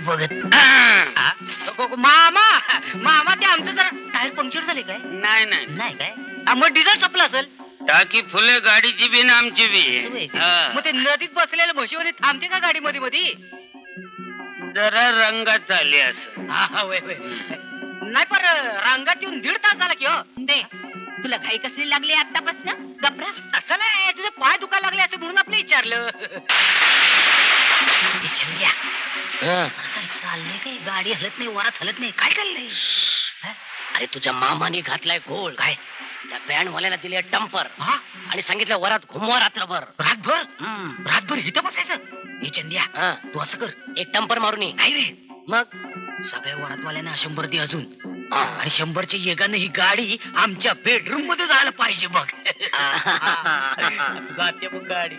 बघत मामा मामा ते आमचं जरा टायर पंक्चर झाले काय? नाही नाही नाही काय मग डिझेल संपलं असेल. टाकी फुले गाडीची बी ना आमची बी. मग ते नदीत बसलेल्या म्हशीवणी थांबते का गाडी मध्ये मध्ये? जरा रंगात झाली असं. नाही पर रंगात येऊन 1.5 तास झाला की हो. दे तुला घाई कसली लागली आतापासून? गपरा असं नाही तुझे पाय दुखायला लागले असते म्हणून आपण विचारलं. चाललंय काय? गाडी हलत नाही, वरात हलत नाही, काय चाललंय? अरे तुझ्या मामाने घातलाय गोळ. काय? त्या बँडवाल्याला दिले टंपर आणि सांगितलं वरात घुमवा रात्रभर. रातभर इथं बसायचं? हे चंद्या तू असं कर, एक टंपर मारून ये. नाही रे, मग सगळ्या वरातवाल्यांना 100 दे अजून, आणि 100च्या येगानं ही गाडी आमच्या बेडरूम मध्ये जायला पाहिजे. बघ जाते मग गाडी.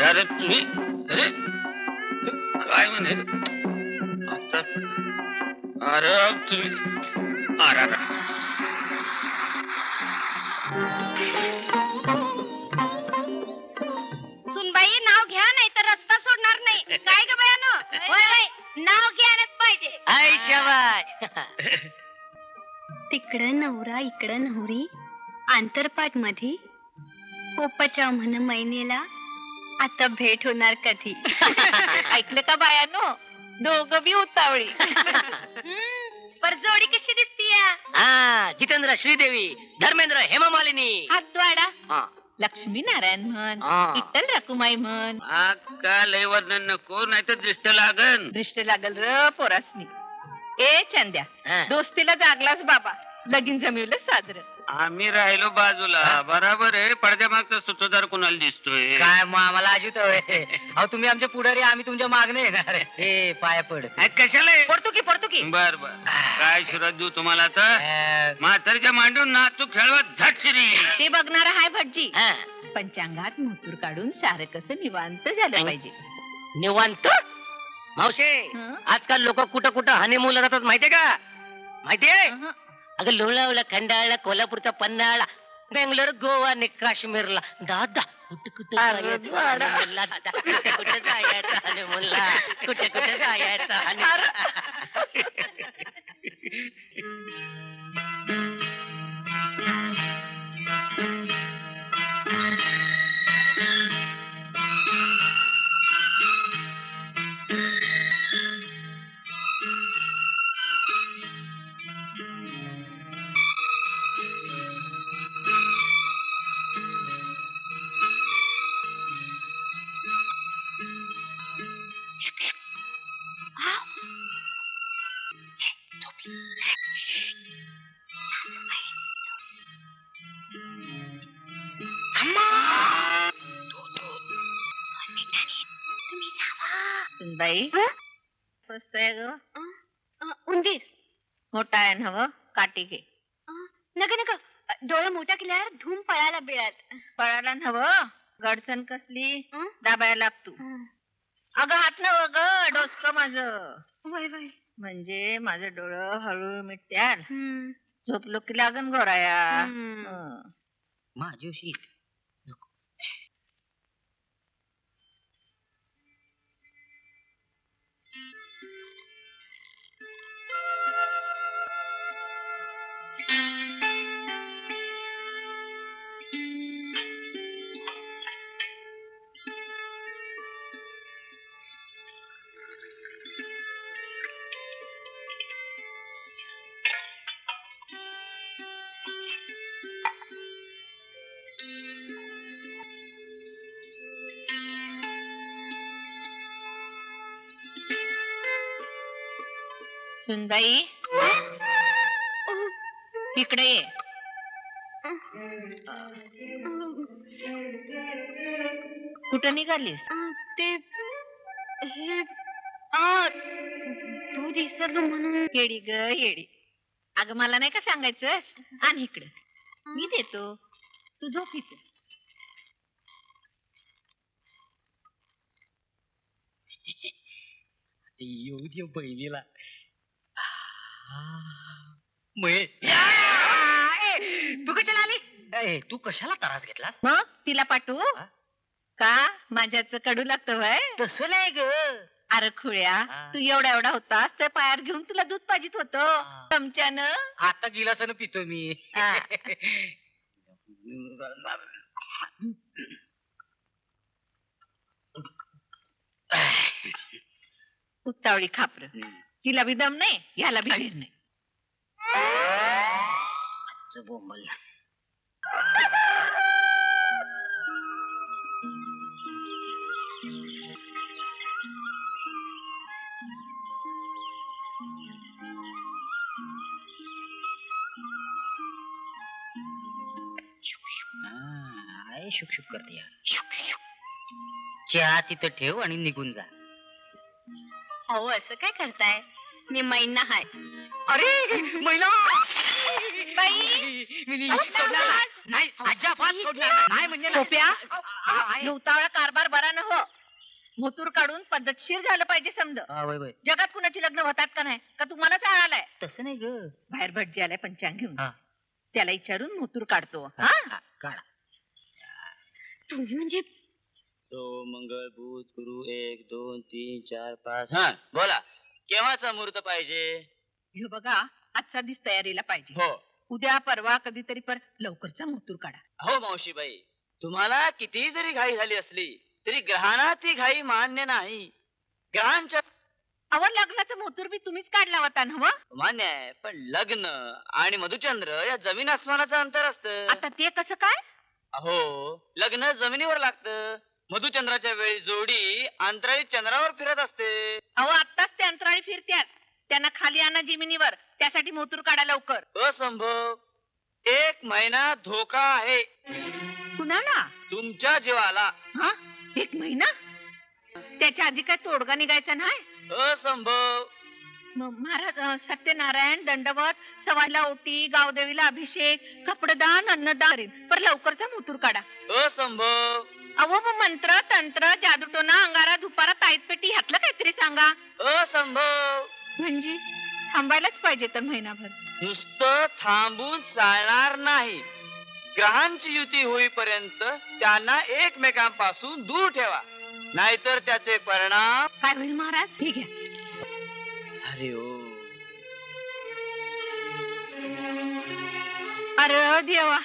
अरे तुम्ही अरे काय म्हणे आता? अरे तुम्ही अरे सुनबाई नाव घ्या नाही तर रस्ता सोडणार नाही. काय ग बयानो? नाव घ्यायलाच पाहिजे. हाय शाबाश. तिकडं नवरा इकडं नवरी, आंतरपाठ मध्ये पोपटराव म्हण मैनेला आता भेट होणार कधी? ऐकलं का बायानो? दोघं बी उतावळी. पर जोडी कशी दिसतीय? जितेंद्र श्रीदेवी, धर्मेंद्र हेमा मालिनी. हातवाडा लक्ष्मी नारायण म्हण, इट्टल रकुमाई म्हण. का लय वर्णन नको, नाही तर दृष्ट लागन. दृष्ट लागल र पोरासनी. ए चंद्या, दोस्तीला जागलाच बाबा. लगीन जमिवलं साजरं. आम्ही राहिलो बाजूला. बराबर आहे, पडद्यामागचा सूत्रधार कोणाला दिसतोय? काय मग आम्हाला अजित होय अहो तुम्ही आमचे पुढारी, आम्ही तुमच्या मागणे येणार हे पाया पड. कशाला पडतो की बर बर. काय शिरत देऊ तुम्हाला आता? म्हातारीच्या मांडून नातू खेळवत झटशिरी. ते बघणार हाय भटजी. हा, पंचांगात मूतूर काढून सारं कसं निवांत झालं पाहिजे. निवांत. मावशे, हं? आजकाल लोक कुठं कुठं हनीमूनला जातात माहितीये का? माहितीये? अहं. अगं लोणावळा, खंडाळा, कोल्हापूरचा पन्हाळा, बेंगलोर, गोवा आणि काश्मीरला. दादा कुठं कुठं जायचं honeymoonला? दादा, कुठं कुठं जायचं honeymoonला? कुठं कुठं जायचं honeymoonला? सुनबाई मस्त आहे ग. उंदीर मोठा आहे ना हवं, काठी घे. नका डोळे मोठा केल्यावर धूम पळायला बिळात. पळाला नव्ह, गडसन कसली हं? दाबायला लागतो. अगं हात नव ग, डोसक माझं. वय वय. म्हणजे माझं डोळं हळूहळू मिटत्याल. हम्म. झोपलो की लागन गोराया. हम्म. हं. माझ्याशी सुनबाई इकडे ये. कुठं निघालीस? ते हे दूध विसरलो म्हणून. येडी ग येडी. अगं मला नाही का सांगायचं? आण इकडं, मी देतो, तू झोप इथं. येऊ दे बहिणीला. तू कशाला आली? तू कशाला त्रास घेतलास? मग तिला पाठवू का? माझ्याच कडू लागतं व्हय? तसं नाही ग. अरे खुळ्या, हा. तू एवढा एवढा होतास तर पायावर घेऊन तुला दूध पाजित होतं हा. चमच्यानं. आता गिलासानं पितो मी. हा. उत्तावळी खापर. तिला बी दम नाही, याला बी धीर नाही. बोंबल. आहे शुक शुक करते यार. चहा तिथं ठेव आणि निघून जा. अहो असं काय करताय? मी मैना हाय. अरे महिला बाई! सोडणार नाही, अजिबात सोडणार नाही. म्हणजे सोप्या, आहे. उतावळा कारभार बरा न हो. मुतूर काढून पद्धतशीर झालं पाहिजे समज. वय वय. जगात कुणाची लग्न होतात का नाही? का तुम्हालाच आळालाय? तसं नाही ग. बाहेर भटजी आलाय पंचांग घेऊन. हा. त्याला विचारून मुतूर काढतो. हा? काढा. तुम्ही म्हणजे मंगळ बुध गुरु 1 2 3 4 5. हा बोला, केव्हाचा मुहूर्त पाहिजे? हे बघा, आजचा दिस तयारीला पाहिजे. हो उद्या परवा कधीतरी पर लवकरचा मुतूर काढा. हो मावशीबाई, तुम्हाला किती जरी घाई झाली असली तरी ग्रहाणात ती घाई मान्य नाही. ग्रहांच्या अवर लग्नाचं मुतूर बी तुम्हीच काढला होता ना हवं? मान्य आहे, पण लग्न आणि मधुचंद्र या जमीन आसमानाचं अंतर असतं. आता ते कसं काय? अहो, लग्न जमिनीवर लागतं. मधुचंद्राच्या वेळी जोडी अंतराळी चंद्रावर फिरत असते. अहो आत्ताच ते अंतराळी फिरत्यात. त्यांना खाली आणा जमिनीवर. त्यासाठी मुतूर काढा लवकर. असंभव. 1 महिना धोका आहे कुणाला? तुमच्या जीवाला. हा 1 महिना? त्याच्या आधी काय तोडगा निघायचा नाही? असंभव. महाराज सत्यनारायण दंडवत सवायला ओटी गावदेवीला अभिषेक कपडदान अन्नदान करीन पर लवकरचा मुतूर काढा. असंभव. अहो मग मंत्र तंत्र जादूटोना अंगारा धुपारा ताईत पेटी ह्यातलं काहीतरी सांगा. असंभव. म्हणजे थांबायलाच पाहिजे तर महिनाभर. नुसतं थांबून चालणार नाही. ग्रहांची युती होईपर्यंत त्यांना एकमेकांपासून दूर ठेवा, नाहीतर त्याचे परिणाम. काय होईल महाराज? हे घ्या. अरे ओ. अरे देवा,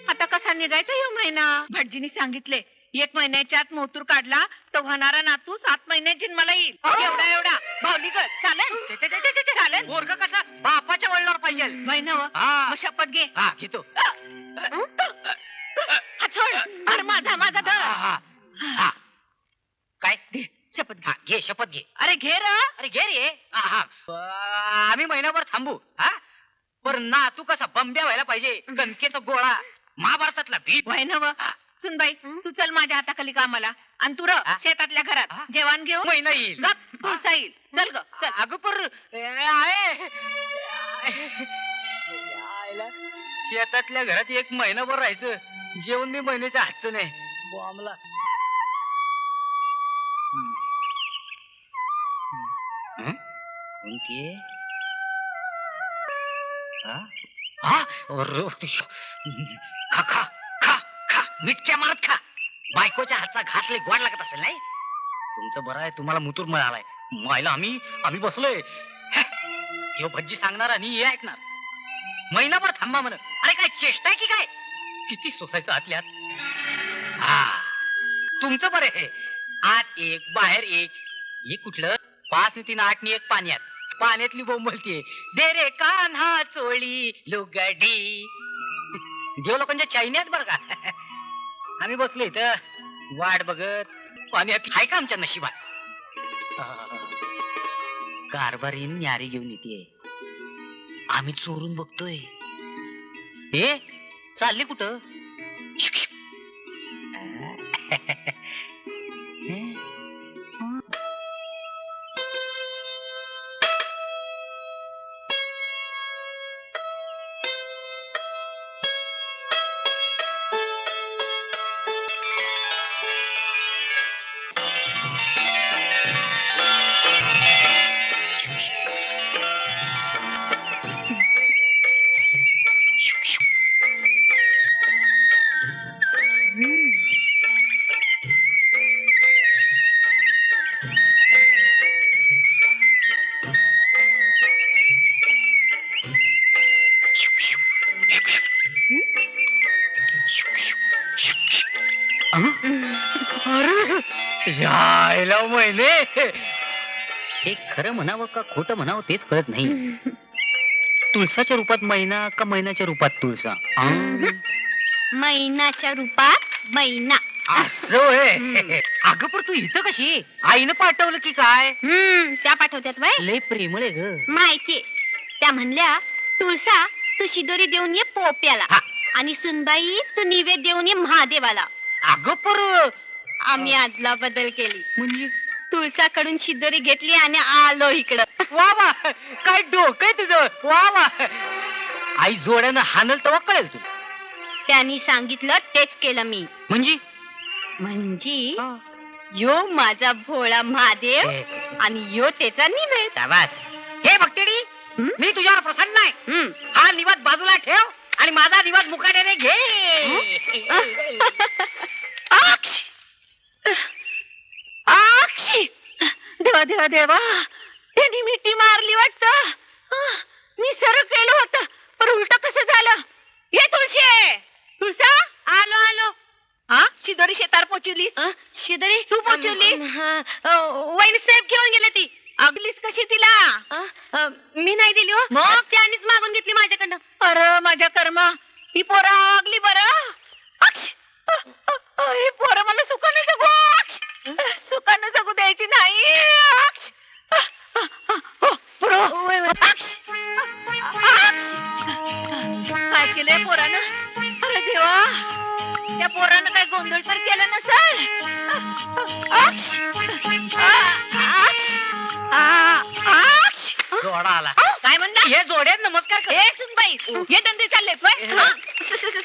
आता कसा निघायचा ह्यो महिना? भटजीने सांगितले 1 महिन्याच्या आत मोतूर काढला तर होणारा नातू 7 महिन्यात जन्माला येईल. एवढा एवढा भावली ग चालेल चालेल. पोरग कसा बापाच्या वळणावर पाहिजे. महिना हा. मग शपथ घे. हा घेतो. हा सोड. अरे माझा माझा हा, धर. हा, हा. काय शपथ घे. हा घे शपथ घे. अरे घे र. अरे घे रे. हा, हा. आम्ही महिनाभर थांबू. हा पर ना तू कसा बंब्या व्हायला पाहिजे. कणकेचा गोळा महाभारतातला भीट. महिना सुनबाई तू चल माझ्या हाताखाली कामाला आणि तू र हा? शेतातल्या हा? घरात जेवण घेऊन महिना येईल. गप पुरसा येईल. चल ग चल. अगं पर आहे आयला, शेतातल्या घरात 1 महिनाभर राहायचं. जेवण मी महिन्याच्या हातचं नाही. बॉम्बला कोणती आहे? हा? हा? अरे, खा खा खा खा मिटक्या मारत खा. बायकोच्या हातचा घास लय गोड लागत असेल नाही? तुमचं बरं आहे, तुम्हाला मुतूर मिळालाय. मायला आम्ही बसलोय. ह्यो भज्जी सांगणार आणि हे ऐकणार. महिनाभर थांबा म्हण. अरे काय चेष्टा आहे की काय? किती सोसायचं आतल्यात. हा तुमचं बरं आहे. आत 1 बाहेर 1. हे कुठलं 5 ने 3 8 ने 1 पाण्यात. पाण्यातली बोंबलतीये. दे रे कान्हा चोळी लुगडी. देव लोकांच्या चायन्यात बरं का. आम्ही बसलो इथं वाट बघत. पाण्यात हाय का आमच्या नशिबात? कारभारीन न्यारी घेऊन येते. आम्ही चोरून बघतोय. हे चालले कुठं? यायला महिने. हे खरं म्हणावं का खोटं म्हणावं तेच कळत नाही. तुळसाच्या रूपात महिना का महिन्याच्या रूपात तुळसा? मैनाच्या रूपात मैना. असं होय. अगं पण तू इथं कशी? आईनं पाठवलं की काय? त्या पाठवतात वय लय प्रेमळ आहे ग. माहितीये. त्या म्हणल्या तुळसा तू शिदोरी देऊन ये पोप्याला हा. आणि सुनबाई तू निवेद देऊन ये महादेवाला. अगं पर आम्ही आदला बदल केली. म्हणजे तुळसाकडून शिदोरी घेतली आणि आलो इकडं. वा वा काय डोकं आहे तुझं. वा वा. आई जोड्यानं हाणल तेव्हा कळेल तुला. त्यांनी सांगितलं तेच केलं मी. म्हणजे यो माझा भोळा महादेव आणि यो त्याचा निवेद. शाबास. हे भक्तेडी हं? मी तुझ्यावर प्रसन्न आहे. हा निवाद बाजूला ठेव आणि माझा निवाद मुकाट्याने घे. आक्ष! आक्ष! देवा देवा देवा, त्यांनी मिठी मारली वाटतं. मी सरळ केलं होतं पण उलट कसं झालं? ये तुळशी. तुळसा आलो आलो. हा शिदोरी शेतार पोचवलीस? शिदोरी तू पोचवलीस? वैन साहेब घेऊन गेले ती. अगलीस कशी तिला? मी नाही दिली हो. मग? त्यानेच मागून घेतली माझ्याकडनं. अरे माझ्या कर्मा, ही पोरं आगली बरं. अक्ष! ही पोरं मला सुखानं जगू. अक्ष! सुखानं जगू द्यायची नाही. अक्ष! पुढं. अक्ष! अक्ष! गोंधळ तर केला नसल. अक्ष! अक्ष! अक्ष! जोडा आला. काय म्हणला? हे जोड्यात नमस्कार कर. ए सुनबाई, हे धंदे चालले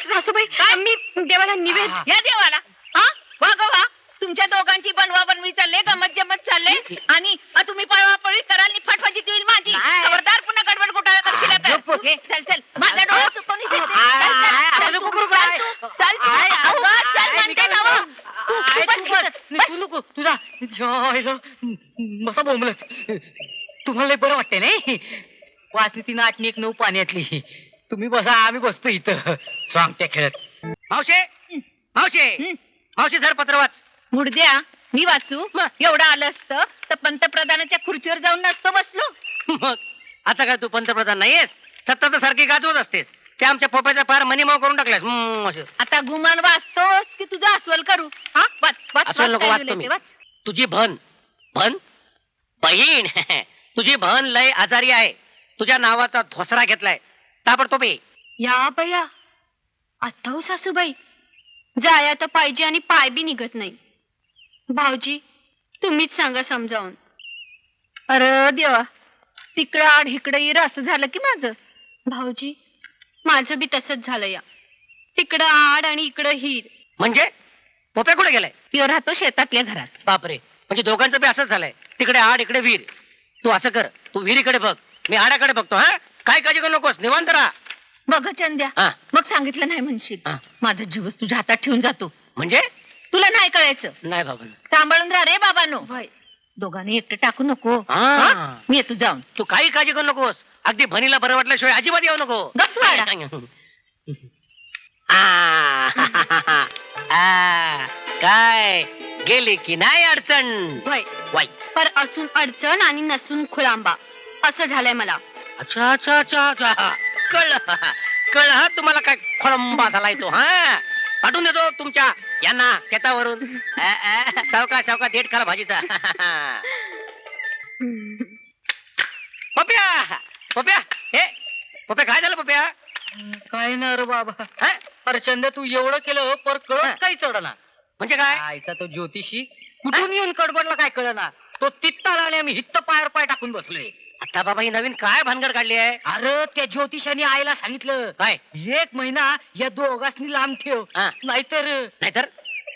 सासूबाई, मी देवाला निवेद या देवाला. हा वा ग वा, तुमच्या दोघांची बनवा बनवी चालले, गमत जमत चालले, आणि तुम्ही पळवापळी कराल आणि फटफटी देईल माझी. खबरदार पुन्हा गडबड घोटाळा करशील तर. हे, चल चल, माझा डोळा चुकवून इथे. तू नको तुझा बसा बोंबलत. तुम्हाला लय बरं वाटतंय नाही. वाचली ती नाटणी 1-9 पाण्यातली. तुम्ही बसा, आम्ही बसतो इथं सांगत्या खेळत. मावशे मावशे मावशी धर पत्र वाच. मुडद्या, मी वाचू? एवढं आलं असतं तर पंतप्रधानाच्या खुर्चीवर जाऊन नसतो बसलो. मग आता काय तू पंतप्रधान नाहीयेस? सत्ता तर सारखी गाजवत असतेस. ते आमच्या पोप्याचा फार मनीमाव करून टाकलास. आता गुमान वाचतोस की तुझं अस्वल करू? हा वाच वाच, अस्वल नको काय वाचतो लिहिलंय मी. ते वाच. तुझी भन भन बहीण तुझी भन लय आजारी आहे. तुझ्या नावाचा धोसरा घेतलाय ताबडतोब ये. या बया, आता हो सासूबाई, जाया तर पाहिजे आणि पाय बी निघत नाही. भाऊजी, तुम्हीच सांगा समजावून. अरे देवा, तिकडं आड इकडं इर असं झालं की माझं. भाऊजी, माझं बी तसंच झालं या. तिकडं आड आणि इकडं हिर. म्हणजे पोप्या कुठे गेलाय? त्यो राहतो शेतातल्या घरात. बापरे, म्हणजे दोघांचं बी असंच झालंय. तिकडे आड इकडे विहीर. तू असं कर, तू विहिरीकडे बघ, मी आडाकडे बघतो. हा काय काळजी करू नकोस, निवांत राहा. बघ चंद्या, हा. मग सांगितलं नाही म्हणशील. हा. माझा जीवच तुझ्या हातात ठेवून जातो. म्हणजे तुला नाही कळायचं. नाही बाबा. सांभाळून राहा रे बाबानो. होय. दोघांनी एकटं टाकू नको. हा. हा? मी येतो जाऊन. तू काही काळजी करू नकोस. अगदी भनीला बरं वाटल्याशिवाय अजिबात येऊ नको. गप्प वाडा. काय गेली की नाही अडचण? होय, वाई. पर असून अडचण आणि नसून खुळांबा असं झालंय मला. अच्छा अच्छा अच्छा अच्छा, कळलं कळलं. हा तुम्हाला काय खोळंबा झालाय तो. हा पाठवून देतो तुमच्या यांना शेतावरून. सावका सावका देठ खाला भाजीचा. पप्या पप्या, हे पप्या काय झालं पप्या? काय ना रे बाबा. हा? अरे चंद्या, तू एवढं केलं पर हा. कळत काही चढना. म्हणजे काय? आईचा तो ज्योतिषी कुठून येऊन कडबडला काय कळना. तो तित्ताला आणि आम्ही हित्त पायावर पाय टाकून बसलोय. आता बाबा ही नवीन काय भानगड काढली आहे? अरे त्या ज्योतिषाने आईला सांगितलं, काय? 1 महिना या दोघांनी लांब ठेव, हा. नाहीतर नाहीतर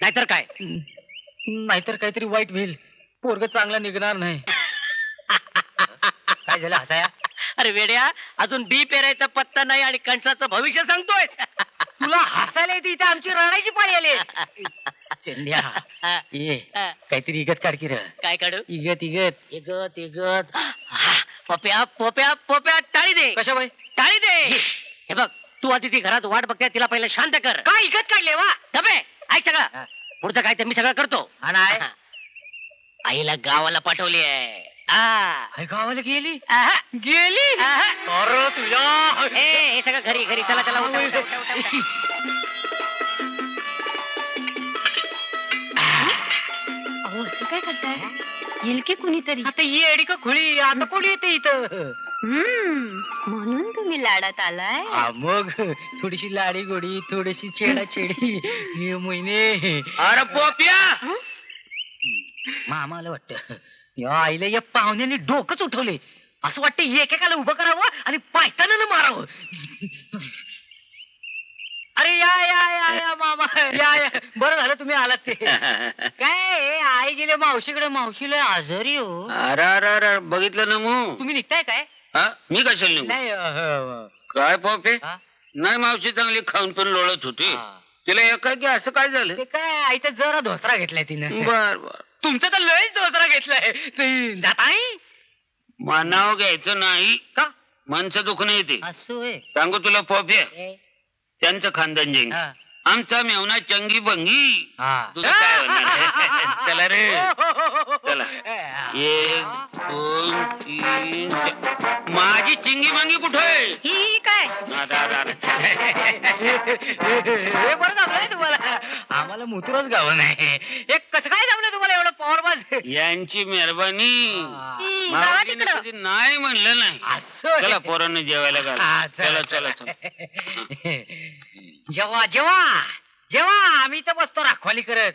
नाहीतर काय? नाहीतर काहीतरी वाईट होईल. पोरग चांगला निघणार नाही. काय झालं हसाया? अरे वेड्या, अजून बी पेरायचा पत्ता नाही आणि कणसाचं भविष्य सांगतोय. तुला हसायला येते, इथे आमची रडायची पाळी आली. चंद्या, ये काहीतरी इगत काढ की र. काय काढू? इगत इगत. इगत इगत. पोप्या पोप्या पोप्या, टाळी दे. कशा बाई? टाळी दे. हे बघ, तू आधी ती घरात वाट बघते, तिला पहिले शांत कर. काय इगत काढले वा? डबे ऐक सगळं. पुढचं काय ते मी सगळं करतो. आणि आईला गावाला पाठवली आहे. गावाला गेली आहा. गेली. आहा. अरे तुझ्या हे सगळं घरी घरी. चला चला उठा, उठा, उठा, उठा, उठा. अहो, असं काय करताय? येईल की कुणीतरी. आता येडी का खुळी, आता कोणी येते इथं? म्हणून तुम्ही लाडात आलाय. मग थोडीशी लाडी गोडी, थोडीशी छेडा छेडी. हे महिने अरे पोप्या, मामाला वाटत या आईला या पाहुण्याने डोकंच उठवले. असं वाटतं एकेकाला उभं करावं आणि पायताना मारावं. अरे या या या या मामा, या या. बरं झालं तुम्ही आलात ते. काय आई गेले मावशीकडे, मावशीला आजारी हो. अरे बघितलं ना मग. तुम्ही निघताय काय? हा? मी कशाला निघू? नाही काय पोपे? हा? नाही, मावशी चांगली खाऊन पण लोळत होती. हा. तिला एकाकी असं काय झालं? ते काय आईचा जरा धोसरा घेतलाय तिनं. बर बर, तुमचा तर लयच दसरा घेतलाय. जाताय मानाव घ्यायचं नाही का? माणसं दुखणं येते. असं होय. सांगू तुला पोपे, त्यांचं खानदान जेंग, हा. आमचा मेवना चंगी बंगी. हा. तुझं काय होणार? चला रे, चला. 1 2 3 माझी चिंगी मंगी कुठे? ही काय? हे बरं जमलं तुम्हाला. आम्हाला मुतुरच गावं नाही. हे कसं काय जमलं तुम्हाला एवढं पॉवरबाज? यांची मेहरबानी. जावा मावशीने तिकडं. कधी नाही म्हणलं नाही. असं चला पोरांना जेवायला हा, घाल. चला, चला चला जेव्हा जेव्हा जेव्हा आम्ही तर बसतो राखवाली करत.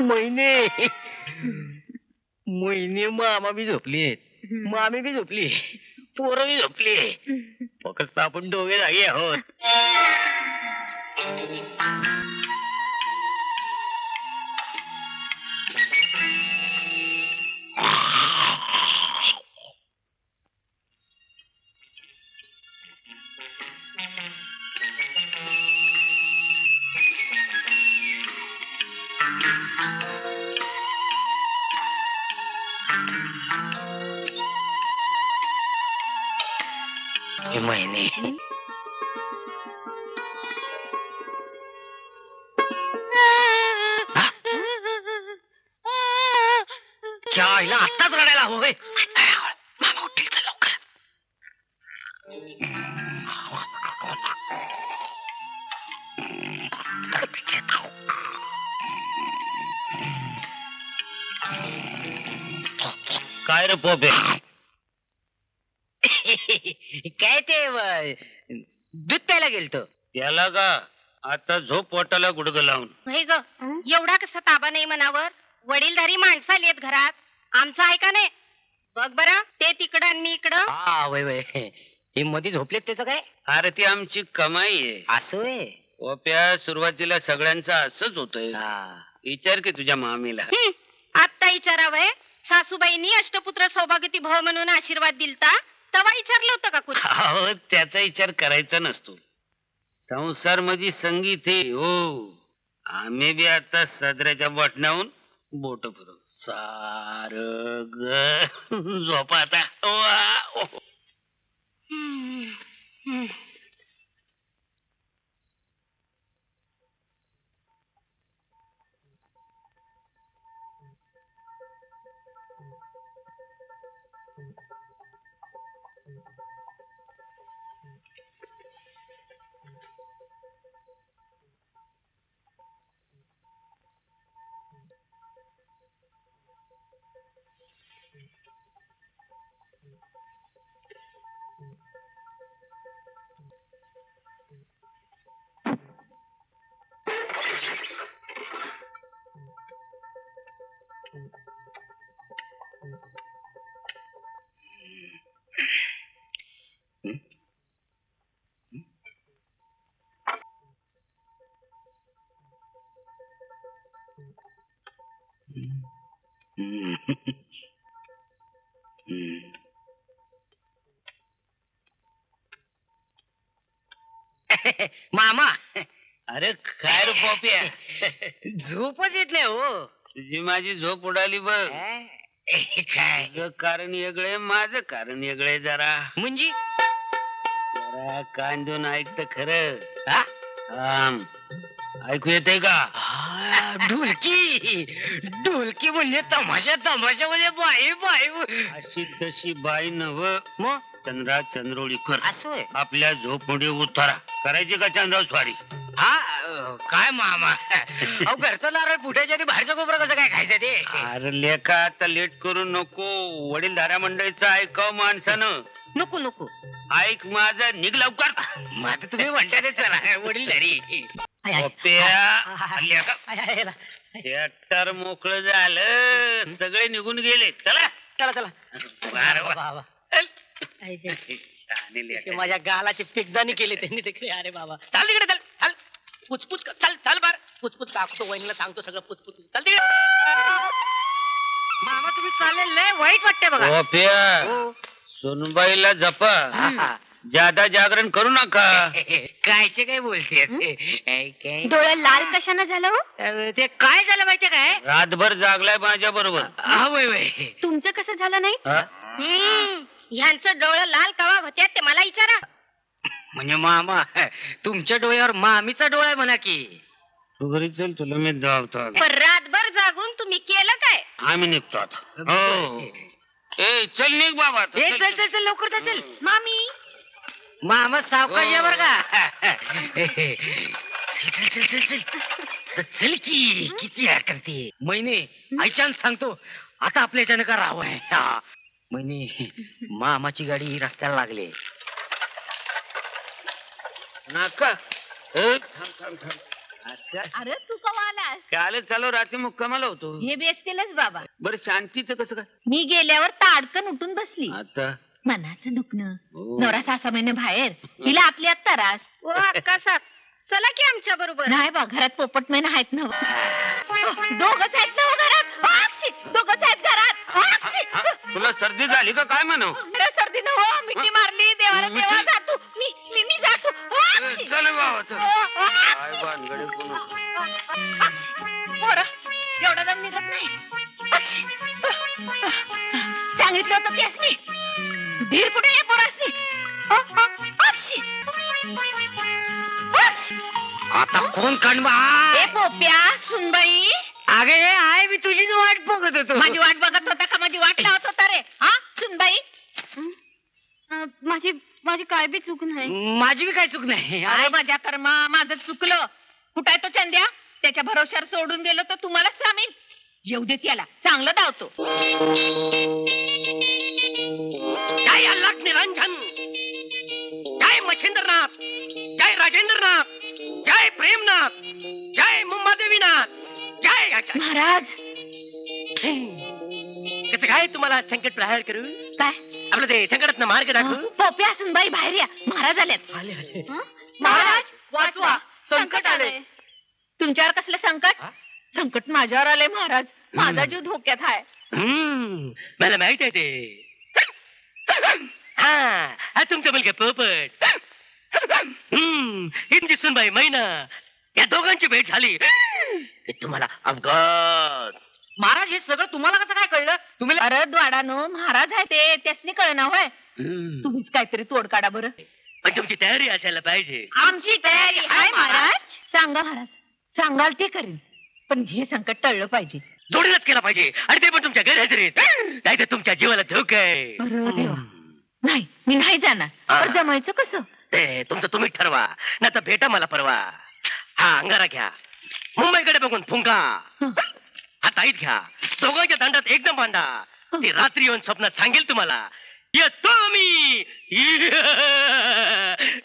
मोहिनी मोहिनी मामा बी झोपलीत, मामी बी झोपली, पोरं बी झोपली, फक्त आपण दोघे जागे आहोत. महिने चायला आत्ताच रडायला हवं होय. मामा उठतील चल लवकर. काय रे पोपे? काय ते दूध प्यायला गेलतो. याला का आता झोप पोटाला गुडघं लावून. होय ग, एवढा कसा ताबा नाही मनावर? वडीलधारी माणसं आली आहेत घरात, आमचं आहे का नाही? बघ बरं, ते तिकडं आणि मी इकडं. हा वय वय हे मध्ये झोपलेत त्याचं काय? अरे ती आमची कमाई आहे. असं आहे. पोप्या सुरुवातीला सगळ्यांचं असंच होतंय. विचार की तुझ्या मामीला. आत्ता विचारावय, सासूबाईंनी अष्टपुत्र सौभाग्यवती भव म्हणून आशीर्वाद दिलता, तेव्हा विचारलं होतं का कुठं? अहो, त्याचा विचार करायचा नसतो. संसार मध्ये संगीत आहे हो. आम्ही बी आता सदऱ्याच्या बटणाहून बोट फिरव. सार ग झोपा आता. वा, ओ. मामा अरे काय रे पोप्या? झोपच येत नाही हो. तुझी माझी झोप उडाली बघ. काय तुझं कारण वेगळे, माझं कारण वेगळे. जरा म्हणजे जरा कान देऊन ऐकत खरं. हा? थांब. ऐकू येते का? ढोलकी ढोलकी म्हणजे तमाशा तमाशा म्हणजे बाई बाई. अशी तशी बाई नव, मग चंद्रा चंद्रोळीकर. असं आपल्या झोपडी उतारा करायची का चंद्राव स्वारी? काय मामा अहो घरचं नारळ फुटायच्या आधी बाहेरचं कोपरं कसं काय खायचं ते अरे लेखा आता लेट करू नको. वडीलधाऱ्या मंडळीचं ऐकाव माणसानं. नको नको ऐक माझं निघ लवकर. माझं तुम्ही म्हणता ते चला वडील धरी आय, आय. पप्प्या, लेका, आय, आय, याला. ट्रॅक्टर मोकळं झालं. सगळे निघून गेले. चला चला चला बरं, वा. बाबा चल. आय, ते. शहाणे लेका. ते माझ्या गालाची पिकदानी केली त्यांनी तिकडे. अरे बाबा चाल तिकडे चल चल पुचपुच चल चल बार पुचपुच टाकतो वहिनीला सांगतो सगळं पुचपुच चल तिकडे. मामा तुम्ही चालेल लय वाईट वाटतंय बघा पप्प्या, सुनबाईला जपा. ज्यादा जागरण करू नका. कायचे काय बोलते काय डोळं लाल कशानं झालं हो? ते काय झालं माहितीये काय रातभर जागलाय माझ्या बरोबर. हा वय वय तुमचं कसं झालं नाही हा? ह्यांचं डोळं लाल कवा होत्यात ते मला विचारा. म्हणजे मामा तुमच्या डोळ्यावर मामीचा डोळा आहे म्हणा की तू घरी चल, तुला मी धावतो. पण रातभर जागून तुम्ही केलं काय? आम्ही निघतो आता. हो. ए चल निघ बाबा. ए, चल चल चल लवकर जा, चल मामी मामा सावकाश हो. या बर का चल चल चल चल चल चल की किती या करते महिने आईच्यान सांगतो आता आपल्या याच्यानं का राहावं आहे महिने मामाची गाडी रस्त्याला लागली नाका. ए, थांब थांब थांब. अच्छा. अरे तू कवा आलास? कालच चालू रात्री मुक्कामाला होतो. हे बेस केलंस बाबा. बरं शांतीचं कसं काय मी गेल्यावर ताडकन उठून बसली. आता? मनाचं दुखणं. हो. नवरा 6 महिने बाहेर, हिला आपली आत्ता रास. ओ अक्कासात चला की आमच्या बरोबर. नाही बा, घरात पोपट महिना आहेत ना. दोघच आहेत ना हो घरात. दोघच आहेत घरात. तुला सर्दी झाली का काय म्हणू? अरे सर्दी न हो, मिठी मारली देवाला. मिठी? देवा जातो मी जातो. चल बाबा चल. काय भानगडी पुन्हा. पोरं एवढा दम निघत नाही. सांगितलं होतं तेच मी. धीर कुठे आहे पोरासनी? आता कोण काढवा ए पोप्या, सुनबाई, अगे आहे मी तुझीच वाट बघत होतो माझी वाट बघत होता का माझी वाट लावत होता रे? हा सुनबाई, माझी काय बी चूक नाही. माझी बी काही चूक नाही अरे माझ्या कर्मा, माझं चुकलं. कुठाय तो चंद्या? त्याच्या भरोश्यावर सोडून गेलो तर तुम्हाला सामील. येऊ देत याला, चांगलं धावतो. जय अल्लाह निरंजन, जय मच्छिंद्रनाथ, जय राजेंद्रनाथ, जय प्रेमनाथ, जय मुंबादेवीनाथ, जय महाराज कसं काय तुम्हाला संकट प्रहार करू? काय? आपलं ते संकटातनं मार्ग दाखवू. पोप्या, सुनबाई बाहेर या. महाराज आल्यात. आले आले. महाराज वाचवा, संकट आले. तुमच्यावर कसलं संकट? संकट माझ्यावर आले महाराज. माझा जीव धोक्यात आहे. मला माहित आहे ते. हा तुमचा मुलगा पोपट, हिंदी सुनबाई मैना, या दोघांची भेट झाली की तुम्हाला अपघात. महाराज हे सगळं तुम्हाला कसं काय कळलं तुम्ही अरे द्वाडानो, महाराज आहे ते, त्यासनी कळना होय. तुम्हीच काहीतरी तोड काढा बरं. पण तुमची तयारी असायला पाहिजे. आमची तयारी आहे महाराज. सांगा महाराज, सांगाल ते करीन, पण हे संकट टळलं पाहिजे. जोडीलाच केला पाहिजे, आणि ते पण तुमच्या गैरहजेरीत, नाही तर तुमच्या जीवाला धोका आहे. अरे देवा, नाही मी नाही जाणार. पण जमायचं कसं? ते तुमचं तुम्ही ठरवा, नाही तर भेटा मला परवा. हा अंगारा घ्या, मुंबईकडे बघून फुंका. हा ताईत घ्या, दोघांच्या दांडात एकदम बांधा. ती रात्री येऊन स्वप्नात सांगेल तुम्हाला, येतो मी.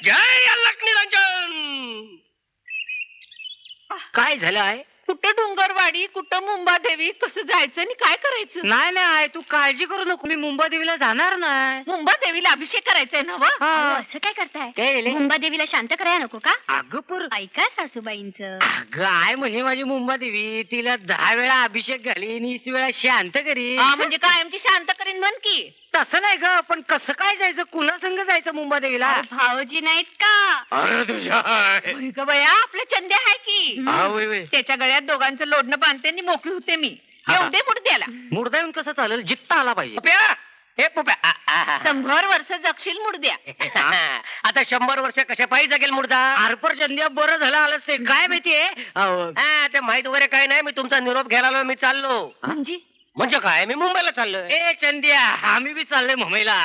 जय अल्लाह निरंजन. काय झालं आहे कुठं डोंगरवाडी, कुठं मुंबादेवी, कसं जायचं आणि काय करायचं? नाही नाही तू काळजी करू नको मी मुंबादेवीला जाणार नाही मुंबादेवीला अभिषेक करायचाय ना व? अहो, असं काय करताय? काय गेले मुंबादेवीला शांत करायला नको का? अगं पर ऐका सासूबाईंचं. अगं आहे म्हणे माझी मुंबादेवी तिला 10 वेळा अभिषेक घालीन 20 वेळा शांत करीन हा, म्हणजे कायमची शांत करीन म्हण की. तसं नाही ग पण कसं काय जायचं कुणा संग जायचं मुंबादेवीला अहो, भाऊजी नाहीत का? अरे तुझ्या होय ग बया, आपले चंदे आहे की. त्याच्या गळ्यात दोघांचं लोडणं बांधते आणि मोकळी होते मी. येऊ दे मुडद्याला. मुर्दा येऊन कसं चालेल जित्ता आला पाहिजे हे पोप्या 100 वर्ष जगशील मुडद्या. आता 100 वर्ष कशा पायी जगेल मुर्दा. आरपर चंद्या बरं झालं आलंच ते काय माहितीये ते माहित वगैरे काय नाही, मी तुमचा निरोप घ्यायला आलो, मी चाललो. म्हणजे म्हणजे काय मी मुंबईला चाललोय. ए चंद्या आम्ही बी चाललोय मुंबईला.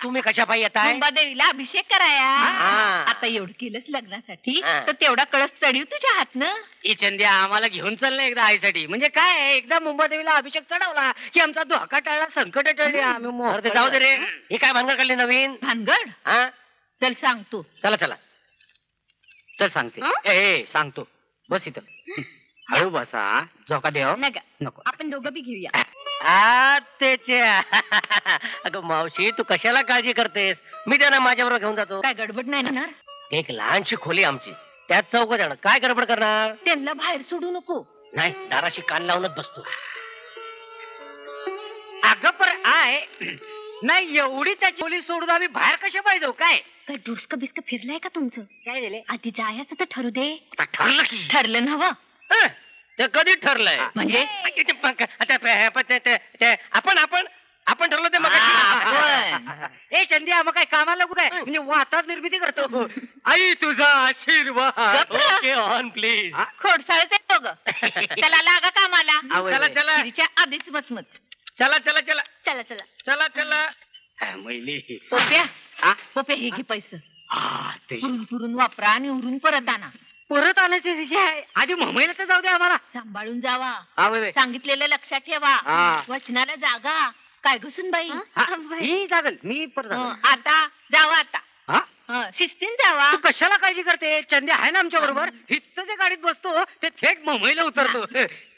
तुम्ही कशा पायी येताय? मुंबादेवीला अभिषेक कराया. हा. आता एवढं केलंच लग्नासाठी हा. तर तेवढा कळस चढीव तुझ्या हातनं. ए चंद्या आम्हाला घेऊन चाललंय एकदा आईसाठी. म्हणजे काय आहे, एकदा मुंबादेवीला अभिषेक चढवला की आमचा धोका टळला, संकट टळली. आम्ही अरे ते जाऊ दे रे. हे काय भानगड काढली नवीन? भानगड हा चल सांगतो. चला चला चल सांगते. ए सांगतो बस इथं. हळू बसा. झोका देव नका नको. आपण दोघं बी घेऊया. अगं मावशी तू कशाला काळजी करतेस? मी त्यांना माझ्याबरोबर घेऊन जातो. काय गडबड नाही होणार? एक लहानशी खोली आमची, त्यात चौघ जण. काय गडबड करणार? त्यांना बाहेर सोडू नको. नाही, दाराशी कान लावूनच बसतो. अगं पर आहे नाही एवढी त्याची खोली सोडून आम्ही बाहेर कशा पाहिजे काय? काय डोसकं बिस्क फिरलंय का तुमचं? काय झाले? आधी जायचं तर ठरू दे. आता ठरलं की ठरलं ना हवं ते कधी ठरलंय? म्हणजे आपण ठरलं ते मग. ए चंद्या मग काय कामाला लागू काय? म्हणजे वातावरण निर्मिती करतो. आई तुझा आशीर्वाद. Okay on please. खोडसाळच आहे दोघं. त्याला लागा कामाला. चला चला खिरीच्या आधीच मचमच. चला चला चला चला चला. चला चला. मैली पोप्या पोप्या हे घे पैसे. पुरून पुरून वापरा आणि उरून परत आणा. परत आणायचे विषय आहे. आधी मुंबईला तर जाऊ दे आम्हाला. सांभाळून जावा. हा, बाई, बाई. सांगितलेलं लक्षात ठेवा. हा. वचनाला जागा. काय घुसून बाई. हा, मी जागल मी परत जागल. आता जावा आता. हा? शिस्तीन जावा. तू कशाला काळजी करते? चंद्या आहे ना आमच्या बरोबर. हिथं जे गाडीत बसतो ते थेट मुंबईला उतरतो.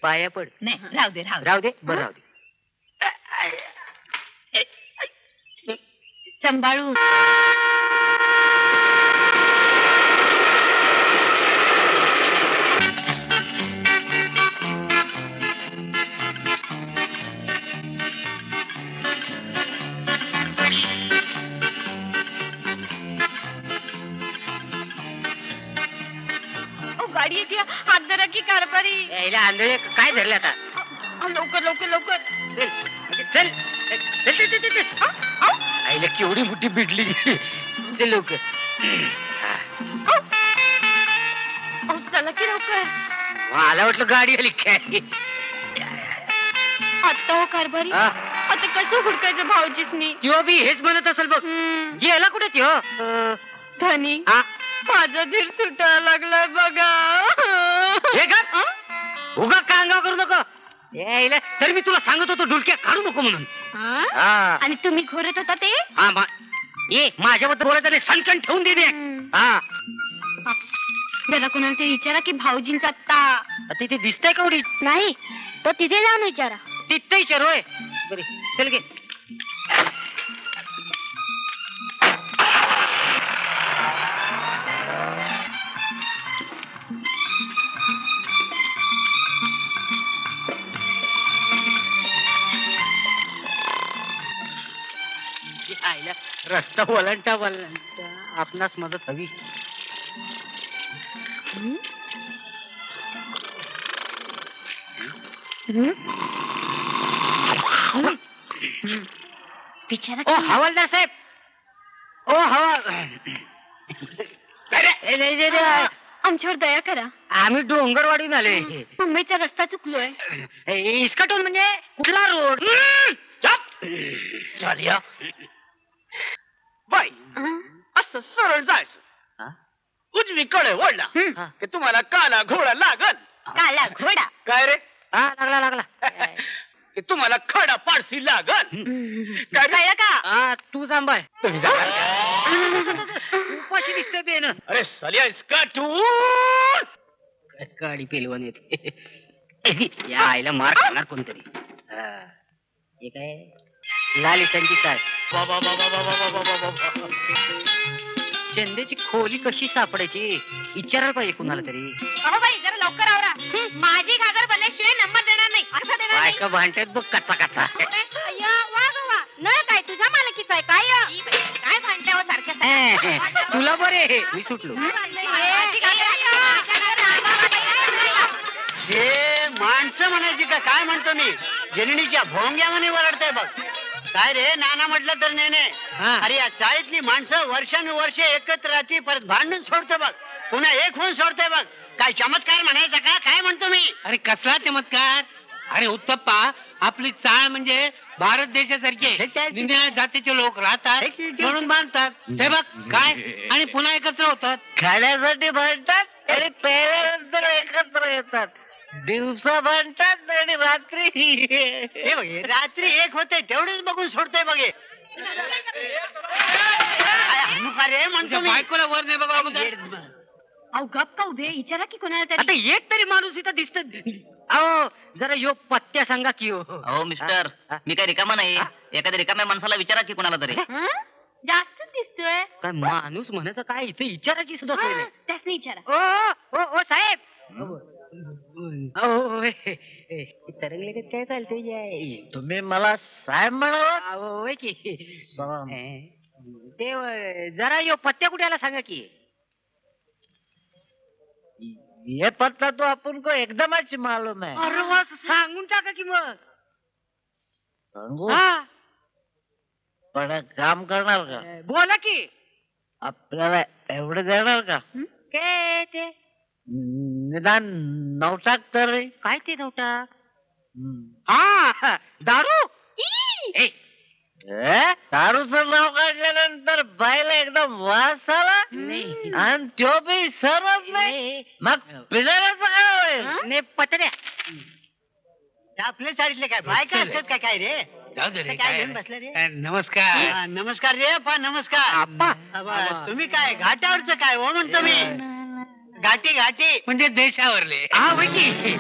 पाया पड. नाही राहू दे राहू दे. राहू दे बरं राहू दे. सांभाळून. गाडी येते. हात धरा की कारभारी. यायला आंधळे काय धरले आता? लवकर लवकर लवकर. चल चल चल चल चल चल. आईला केवढी मोठी बिडली. चल लवकर. चला की लवकर. मला वाटलं गाडी आली काय. आता हो कारभारी. हा? आता कसं हुडकायचं भाऊजीसनी? त्यो बी हेच म्हणत असेल बघ. गेला कुठे त्यो? धनी हा? माझा धीर सुटायला लागलाय बघा. हे का? उगा कांगाव करू नको. यायला तरी मी तुला सांगत होतो डुलक्या काढू नको म्हणून. हा? हा आणि तुम्ही घोरत होता ते? हा ये माझ्याबद्दल बोलायचं नाही. सणकण ठेवून दे. हा त्याला कोणाला ते विचारा की भाऊजींचा आत्ता तिथे दिसतंय कवडी. नाही, तो तिथे जाऊन विचारा. तिथं विचारोय. बरे चल गे. रस्ता वलंटा वलंटा आपणास मदत हवी. विचारा ओ की. हवालदार साहेब. ओ आमच्यावर दया करा. आम्ही डोंगरवाडीहून आले. मुंबईचा रस्ता चुकलोय. इस्कटून म्हणजे कुठला रोड? झालिया बाई असं सरळ जायचं. उजवीकडे वळला की तुम्हाला काला घोडा लागल. काला घोडा. काय रे? लागला लागला. की तुम्हाला खडा पाडसी लागल. काय रे? कळलं का? तू सांभाळ. तुम्ही जाणार? उपाशी दिसते बेन. अरे सालिया इसका टू. गाडी पेलवान येते. या आईला मार खाणार कोणतरी. हे काय लालितांची साळ. चंदेची खोली कशी सापडायची विचारायला पाहिजे कुणाला तरी. अहो बाई जरा लवकर आवरा. माझी घागर भरल्याशिवाय नंबर देणार नाही. असं देणार नाही. बायका भांडतात बघ कच्चा कच्चा. अय्या, वा ग वा. नळ काय तुझ्या मालकीचा आहे काय? काय भांडल्यावर सारखं. तुला बरे मी सुटलो. हे माणसं म्हणायची का काय म्हणतो मी? जननीच्या भोंग्या म्हणे वरडताय बघ. काय रे नाना म्हटलं तर नेने. अरे या चाळीतली माणसं वर्षानुवर्ष एकत्र राहती परत भांडून सोडतो बघ. पुन्हा एक होऊन सोडतोय बघ. काय चमत्कार म्हणायचा का काय म्हणतो मी? अरे कसला चमत्कार? अरे उत्तप्पा, आपली चाळ म्हणजे भारत देशासारखी आहे. निंद्या जातीचे लोक राहतात म्हणून बांधतात. हे बघ काय, आणि पुन्हा एकत्र होतात. खाण्यासाठी भांडतात आणि प्यायल्यानंतर एकत्र येतात. दिवसा भांडतात आणि रात्री हे बघे रात्री एक होते तेवढेच बघून सोडतोय बघे. रे म्हणतो तुझ्या मी. बायकोला वर नाही बघा अगोदर. अहो गप का उभे विचारा की कोणाला आता तरी एक तरी माणूस इथं दिसत. अहो जरा यो पत्त्या सांगा की हो. अहो मिस्टर, मी काही रिकामा नाही. एखाद्या रिकाम्या माणसाला विचारा की कोणाला तरी. हं? जास्तच दिसतोय काय माणूस म्हणायचं काय, इथे विचारायची सुद्धा सोय नाही. त्याच नाही विचारा ओ साहेब. तरंगले काय चालतंय. तुम्ही मला साहेब म्हणाला. होय की ते जरा यो पत्त्या कुठे आला सांगा की. ये पत्ता तो आपण को एकदमच मालूम है. अरे वा, सांगून टाका की मग. सांगू हा, पण एक काम करणार का? बोला की. आपल्याला एवढे देणार का? काय ते निदान 9 टाक तरी. काय ते नव्हता. हम्म. हा, दारू. ए, दारूचं नाव काढल्यानंतर बाईला एकदम वास आला नाही आणि तो बी सरच नाही. मग पिणाऱ्याचं काय होईल? नाही, पत्त्या द्या. आपल्या चाळीतले काय बायका असतात का काय रे? जाऊ दे रे, काय काय घेऊन बसले रे? नमस्कार. हा, नमस्कार रे पा नमस्कार. आप्पा. आबा, तुम्ही काय घाटावरचं काय हो म्हणतो मी? घाटी घाटी म्हणजे देशावरले. हा होय की.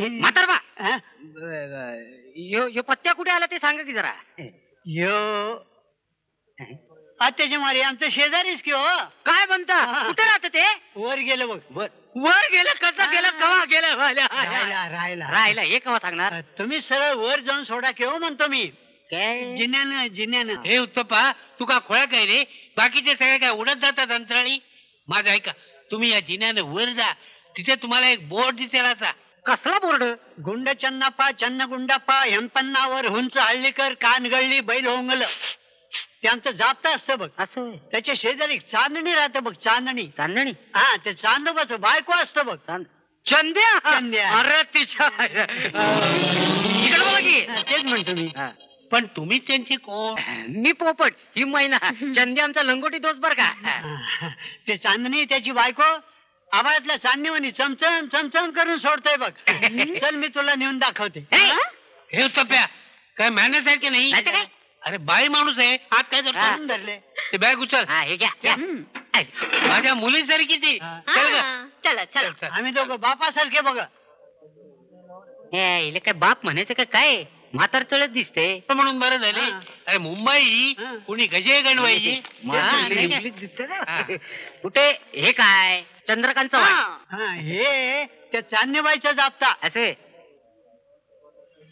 म्हातारबा, हा? यो पत्त्या कुठे आला ते सांगा की जरा. यो आत्याच्या मारी आमचं शेजारीच की हो. काय म्हणता, कुठे राहत ते. वर गेलं बघ. वर गेलं, कसं गेलं, कवा गेलं. राहिला राहिला राहिला हे कवा सांगणार. तुम्ही सरळ वर जाऊन सोडा की हो म्हणतो मी. काय जिन्यानं हे उत्तप्पा, तू का खोळा काय रे? बाकीचे सगळे काय उडत जातात अंतराळी. माझं ऐका, तुम्ही या जिन्यानं वर जा. तिथे तुम्हाला एक बोर्ड दिसेल असा. कसला बोर्ड. गुंड चन्नाप्पा चन्न गुंडाप्पा हेंपन्नावर हुंच हळलीकर कानगळली बैल होंगल त्यांचं जापता असतं बघ. असं होय. त्याच्या शेजारी एक चांदणी राहते बघ, चांदणी. चांदणी. हा, ते चांदोबाचं बायको असतं बघ. चंद्या. चंद्या. अरे तिच्या इकडे बघा की. तेच म्हणतो मी. पण तुम्ही त्यांची कोण? मी पोपट, ही मैना. चंद्या आमचा लंगोटी दोस्त बर का. ते चांदणी त्याची बायको आवाजातल्या चांदणीवानी चमचम चमचम करून सोडतोय बघ. चल मी तुला नेऊन दाखवते. हे उत्तप्या, काय मॅनेज आहे की नाही? नाहीतर काय? अरे बाई माणूस आहे, हात काय धरतो? धरून धरले. ते बॅग उचल. हा, हे घ्या. माझ्या मुलीसारखी ती. चल ग. चला चला चल, चल. आम्ही दोघं बापासारखे बघ. इले काय बाप म्हणायचं का काय. म्हातार चळत दिसते. म्हणून बरं झाले. हा. अरे मुंबई हा. कुणी गजे गणवायची. नाही का? दिसते ना. कुठे हे काय चंद्रकांतचा वाट. हा, हे त्या चांदणीबाईचा जापता. असे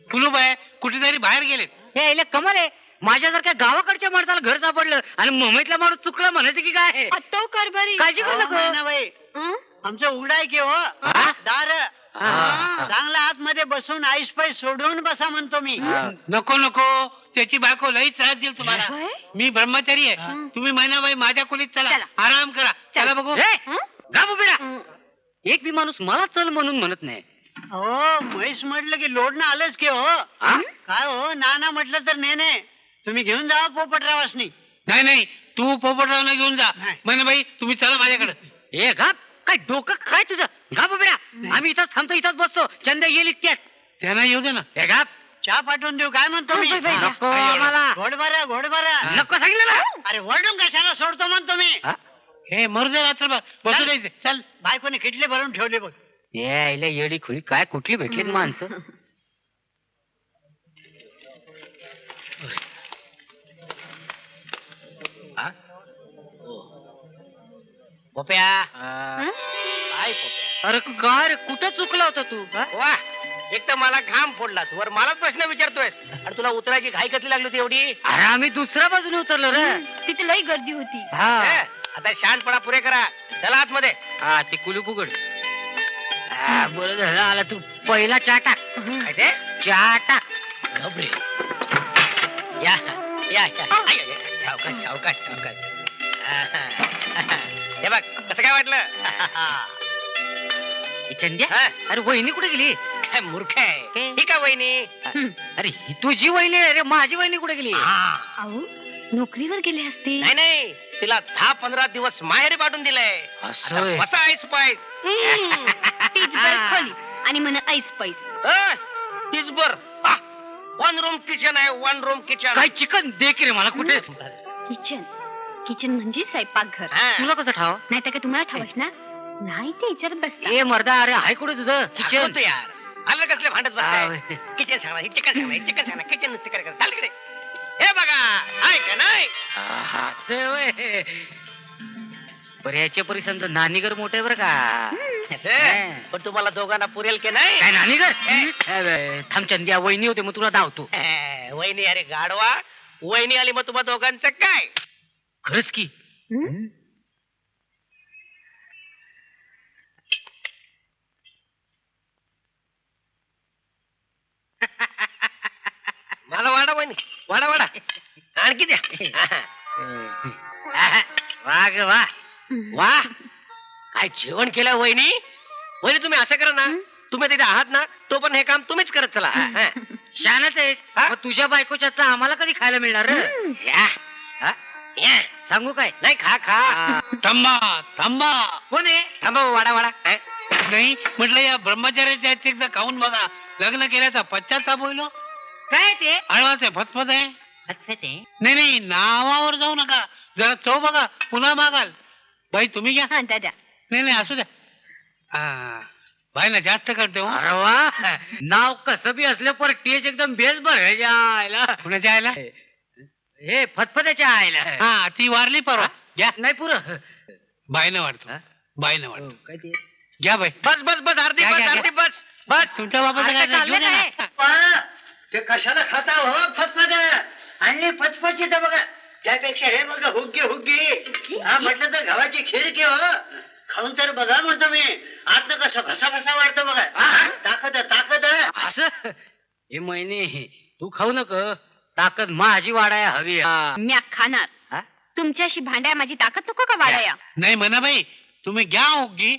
कुलूप आहे, कुठेतरी बाहेर गेलेत. हे इले कमाल आहे. माझ्यासारख्या गावाकडच्या माणसाला घर सापडलं आणि मुंबईतला माणूस चुकला म्हणायचं की काय. अत्तो कारभारी काळजी करू अहो, नको. मैनाबाई, हं? आमचं उघडाय की हो दार. चांगला आतमध्ये बसून आईस पैस सोडून बसा म्हणतो मी. नको नको, त्याची बायको लई त्रास देईल तुम्हाला. होय? मी ब्रह्मचारी आहे. तुम्ही महिनाबाई माझ्या खोलीत चला, चला. आराम करा. चला बघू. हे, हं? गाव उभी राहा. हं. एक बी माणूस मला चल म्हणून म्हणत नाही. हो म्हैस म्हटलं की लोडणं आलंच की हो. काय हो नाना म्हटलं तर नेने. तुम्ही घेऊन जावा पोपटरावासनी. नाही नाही, तू पोपटरावना घेऊन जा. नाही. महिनाबाई तुम्ही चला माझ्याकडे. हे गाप काय डोकं काय तुझं. गाप उभी राहा. आम्ही इथंच थांबतो, इथंच बसतो. चंद्या येईल इतक्यात. त्यांना येऊ दे ना. हे गाप. चहा पाठवून देऊ काय म्हणतो मी. बाई, बाई, बाई. नको काय एवढं? आम्हाला. घोडबारा घोडबारा. नको सांगितलं ना. अरे वरडून कशाला सोडतो म्हणतो मी. हे मरू दे रात्रभर बसू द्यायचे. चल. बायकोने किटले भरून ठेवले बघ. यायला येडी खुळी काय कुठली भेटलीत माणसं. पोप्या, काय पोप्या? अरे काय रे, कुठं चुकला होता तू. हा? वा, एक तर मला घाम फोडलात, वर मलाच प्रश्न विचारतोय. आणि तुला उतरायची घाई कसली लागली होती एवढी? अरे आम्ही दुसऱ्या बाजूने उतरलो रे. तिथे लई गर्दी होती. हा आता शांतपणा पुरे करा. चला आतमध्ये. हा, ते कुलूप उघड. बरं झालं आला तू. पहिला चहा टाक. काय ते? चहा टाक. घबरे. या या या. I, I, I. सावकाश सावकाश सावकाश. हे बघ कसं काय वाटलं? चंद्या हा? अरे वहिनी कुठे गेली काय मूर्ख आहे काय? ही का वहिनी अरे ही तुझी वहिनी आहे रे माझी वहिनी कुठे गेली अहो नोकरीवर गेले असते नाही नाही तिला 10-15 दिवस माहेरी पाठवून दिलंय असं आता होय. बसा आईस पाईस तीच बर खोली आणि म्हण ऐस पैस तीच बर 1 रूम किचन आहे 1 रूम किचन काय चिकन दे की रे मला कुठे किचन किचन म्हणजे स्वयंपाकघर तुला कसं ठाव नाही तर काय तुम्हाला ठावस ना नाही ते विचारत बसला ए मर्दा अरे आहे कुठे तुझं किचन किचन यार आलं कसले भांडत बसताय किचन सांगणार चिकन सांगणार चिकन सांगणार किचन नुसते काय चाल इकडे हे बघा आहे का नाही पर्यायच्या परी समजा नानीगर मोठे बरं का असं? पण तुम्हाला दोघांना पुरेल की नाही काय नानीगर थांब चंद्या वहिनी होते मग तुला धावतो वहिनी अरे गाडवा वहिनी आली मग तुम्हा दोघांचं काय खरंच की मला वाडा वहिनी वाडा वाडा आणखी द्या वा ग वा वा काय जेवण केलं वहिनी वहिनी तुम्ही असं करा ना तुम्ही तिथे आहात ना तो पण हे काम तुम्हीच करत चला शानच आहेस हा? मग तुझ्या बायकोच्या आम्हाला कधी खायला मिळणार रे? या. हा? या. सांगू काय नाही खा खा थांबा थांबा कोण आहे थांबा वाडा वाडा नाही म्हटलं या ब्रह्मचार्याच्या याची एकदा खाऊन बघा लग्न केल्याचा पश्चाताप होईल हो. काय ते आळवाच आहे फतफत आहे नाही नाही नावावर जाऊ नका जरा चव बघा पुन्हा मागाल बाई तुम्ही घ्या हा दादा नाही नाही असू द्या बाई ना जास्त करते हो अरे वा नाव कसं बी असलं पर टेस्ट एकदम बेस भरायच्या आयला कुणाच्या आयला हे फतफत्याच्या आयला हा ती वारली परवा घ्या नाही पुरं बाईनं वाटतो हा? बाईनं वाटतो काय ते घ्या बाई बस बस बस अर्धी घ्या, बस घ्या, अर्धी बस बस तुमच्या बाबाचं काय चाललंय घेऊन या काय? ना. ते कशाला खाता हो फतफद आणली फचफच येतं बघा त्यापेक्षा हे बघा हुग्गी हुग्गी हा म्हटलं तर गव्हाची खीर की हो खाऊन तर बघा म्हणतो मी आतनं कसं घसा घसा वाढतो बघा ताकद आहे, ताकद आहे. असं हे महिने तू खाऊ नक ताकद माझी वाढाया हवी म्या खाणार हा? तुमच्याशी भांडाय माझी ताकद नको का वाढाया नाही म्हणा बाई तुम्ही घ्या हुग्गी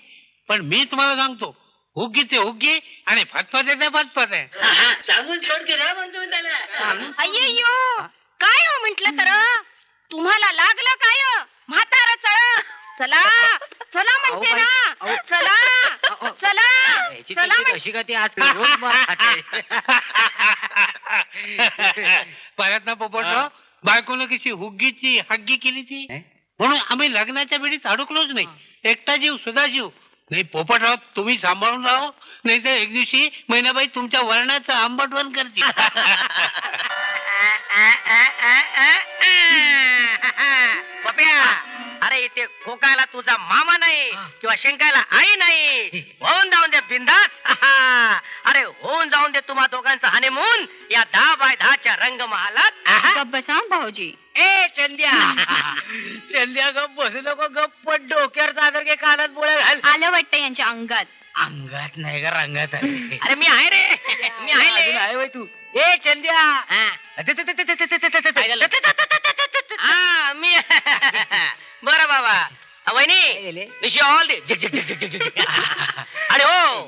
पण मी तुम्हाला सांगतो हुग्गी ते हुग्गी आणि फतफत ते फतफत आहे सांगून सोड की रे म्हणतो मी त्याला अय्यो काय हो म्हंटल तर तुम्हाला लागलं काय म्हातार चळ चला चला म्हणते ना चला चला चला अशी का ती आज रोज मार खाते. परत ना पोपटराव बायकोनं कशी हुग्गीची हग्गी केली ती म्हणून आम्ही लग्नाच्या वेळीच अडकलोच नाही एकटा जीव सुद्धा जीव नाही पोपटराव तुम्ही सांभाळून राहो नाही तर एक दिवशी महिनाबाई तुमच्या वर्णाचं आंबटवण करते पप्या अरे इथे खोकायला तुझा मामा नाही किंवा शेंकायला आई नाही होऊन जाऊन दे बिंदास अरे होऊन जाऊन दे तुम्हा दोघांचा हनीमून या 10x10 रंगमहालात गप्प बसा भाऊजी ए चंद्या चंद्या गप बसू नको गप्प डोक्यावर चादर के कानात बोळ्या घाल आलं वाटतं यांच्या अंगात अंगात नाही का रंगात आहे अरे मी आहे रे मी आहे अजून रे आहे बाई तू ए चंद्या हा मी बरं बाबा वहिनी विश यू ऑल दे आणि हो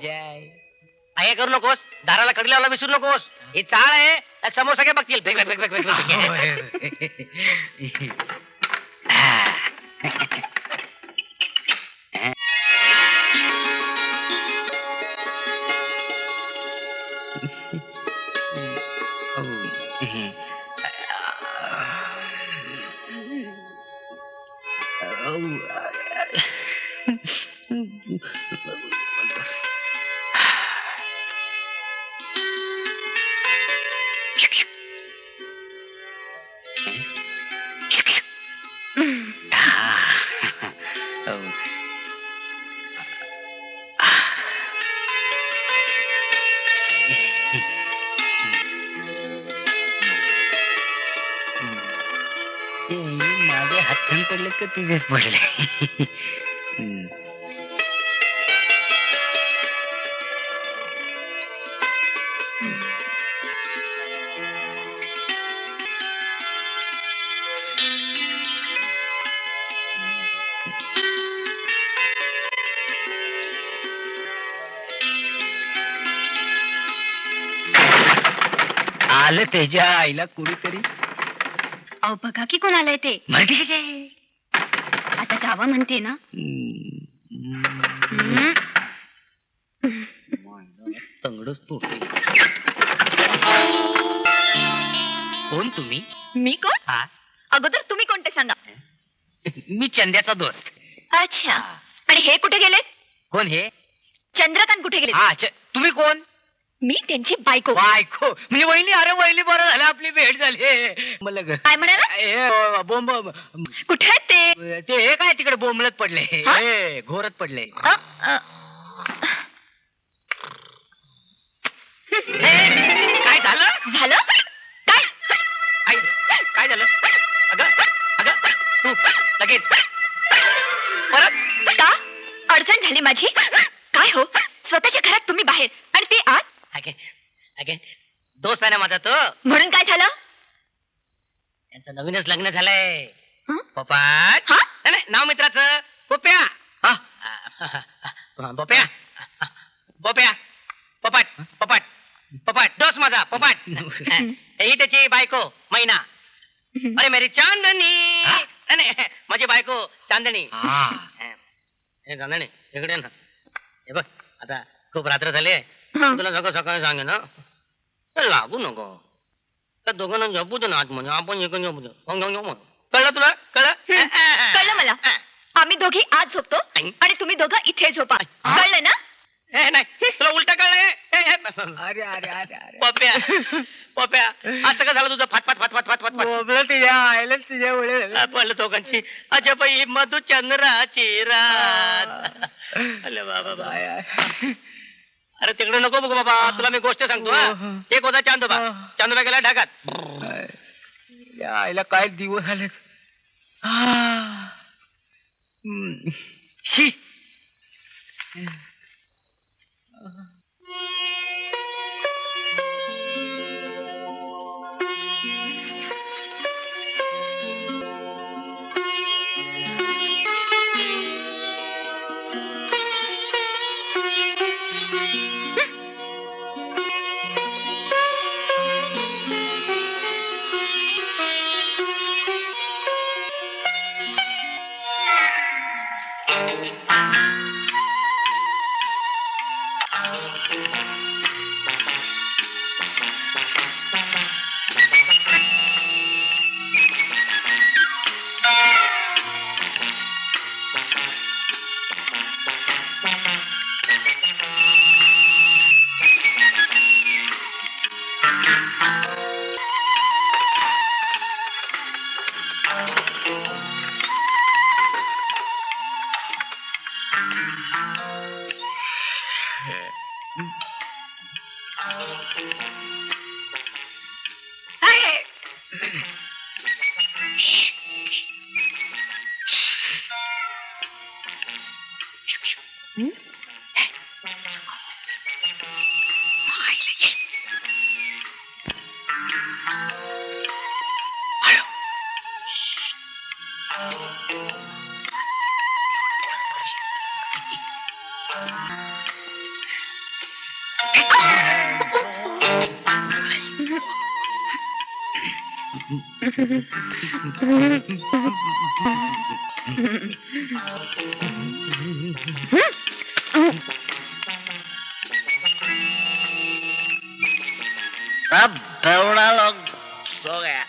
हे करू नकोस दाराला कडी लावला विसरू नकोस ही चाळ आहे समोर सगळे बघतील vague vague vague vague vague माझे हातून पडले का तुझेच पडले आलं त्याच्या आईला कुणीतरी अहो बघा की कोण आलंय ते म्हणते की ते. आता जावा म्हणते ना. तंगडच तोडते. कोण तुम्ही? मी कोण? हा अगोदर तुम्ही कोणते सांगा. मी चंद्याचा दोस्त. अच्छा. आणि हे कुठे गेले? कोण हे? चंद्रकांत कुठे गेले? हा तुम्ही कोण? मी त्यांची बायको. बायको म्हणजे वहिनी. अरे वहिनी बरं झालं आपली भेट झाली. मला काय म्हणाला? बोंब कुठे आहेत ते? ते हे काय तिकडे बोंबलत पडले. हा? हे घोरत पडले. काय झालं? झालं काय? आई, काय झालं? अगं अगं तू लगेच परत का अडचण झाली माझी? काय हो, स्वतःच्या घरात तुम्ही बाहेर आणि ते आत. दोस्त आहे ना माझा तो. म्हणून काय झालं? त्यांचं नवीनच लग्न झालंय. हं? पोपाट. हा? नाही, नाव मित्राचं पोप्या. हा? पोप्या पोप्या पोपाट पोपाट पोपाट दोस्त माझा पोपाट. ही त्याची बायको मैना. अरे मेरी चांदणी. नाही, माझी बायको चांदणी. हा. हे चांदणी इकडे ना. हे बघ आता खूप रात्र झाली. हं. तुला सकाळ सकाळी सांगे ना लागू नको. त्या दोघांना झोपू दे ना आतमध्ये. आपण इकडे झोपू दे. कळलं तुला? कळलं? कळलं मला. आम्ही दोघी आज झोपतो आणि तुम्ही दोघं इथे झोपा. कळलं ना? नाही तुला उलट कळलंय. अरे अरे अरे अरे पप्या पप्या आज सगळं झालं तुझं फात फात फात फात फात फात बोंबलं तुझ्या आईला तुझ्या वेळे पडलं दोघांची. अच्छा बाई मधुचंद्राची रात. अरे बाबा बाबा. अरे तिकडे नको बघू बाबा. तुला मी गोष्ट सांगतो. हा एक होता चांदोबा. चांदोबा गेला ढाकात. आईला काय दिवस झालेच. शी अब दौड़ा लोग सो गया.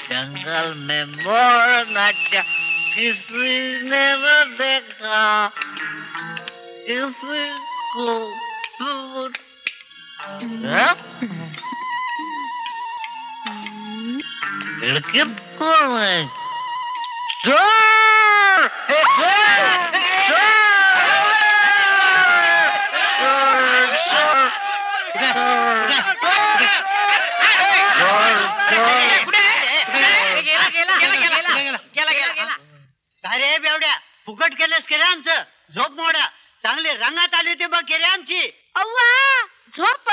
जंगल में मोर नाचा किसी ने न देखा. किसी को लड़के कौन है? चोर! अरे बेवड्या फुकट केलंस के रे आमचं. झोप मोड्या चांगली रंगात आली होती बघ के रे आमची. अव्वा झोप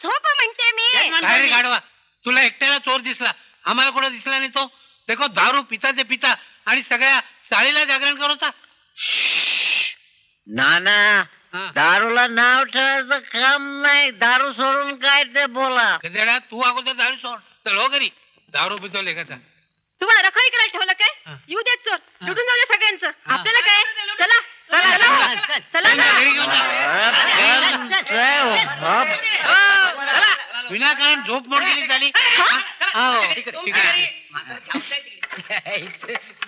झोप म्हणते मी. काय रे गाढवा, तुला एकट्याला चोर दिसला, आम्हाला कुठं दिसला नाही तो. देखो दारू पिता ते पिता आणि सगळ्या चाळीला जागरण करत होता. नाना हा. दारूला नाव ठेवायचं काम नाही. दारू सोडून काय ते बोला. गधेडा, तू अगोदर दारू सोड. चल हो घरी. दारू पितो लेखाचा. तुम्हाला रखाई करायला ठेवलं काय हा. येऊ देत चोर हा. लुटून जाऊ दे सगळ्यांचं हा. आपल्याला काय चला चला चला चला चल ना, घरी घेऊन जा. विनाकारण झोप मोड केली झाली. हो. तिकडे.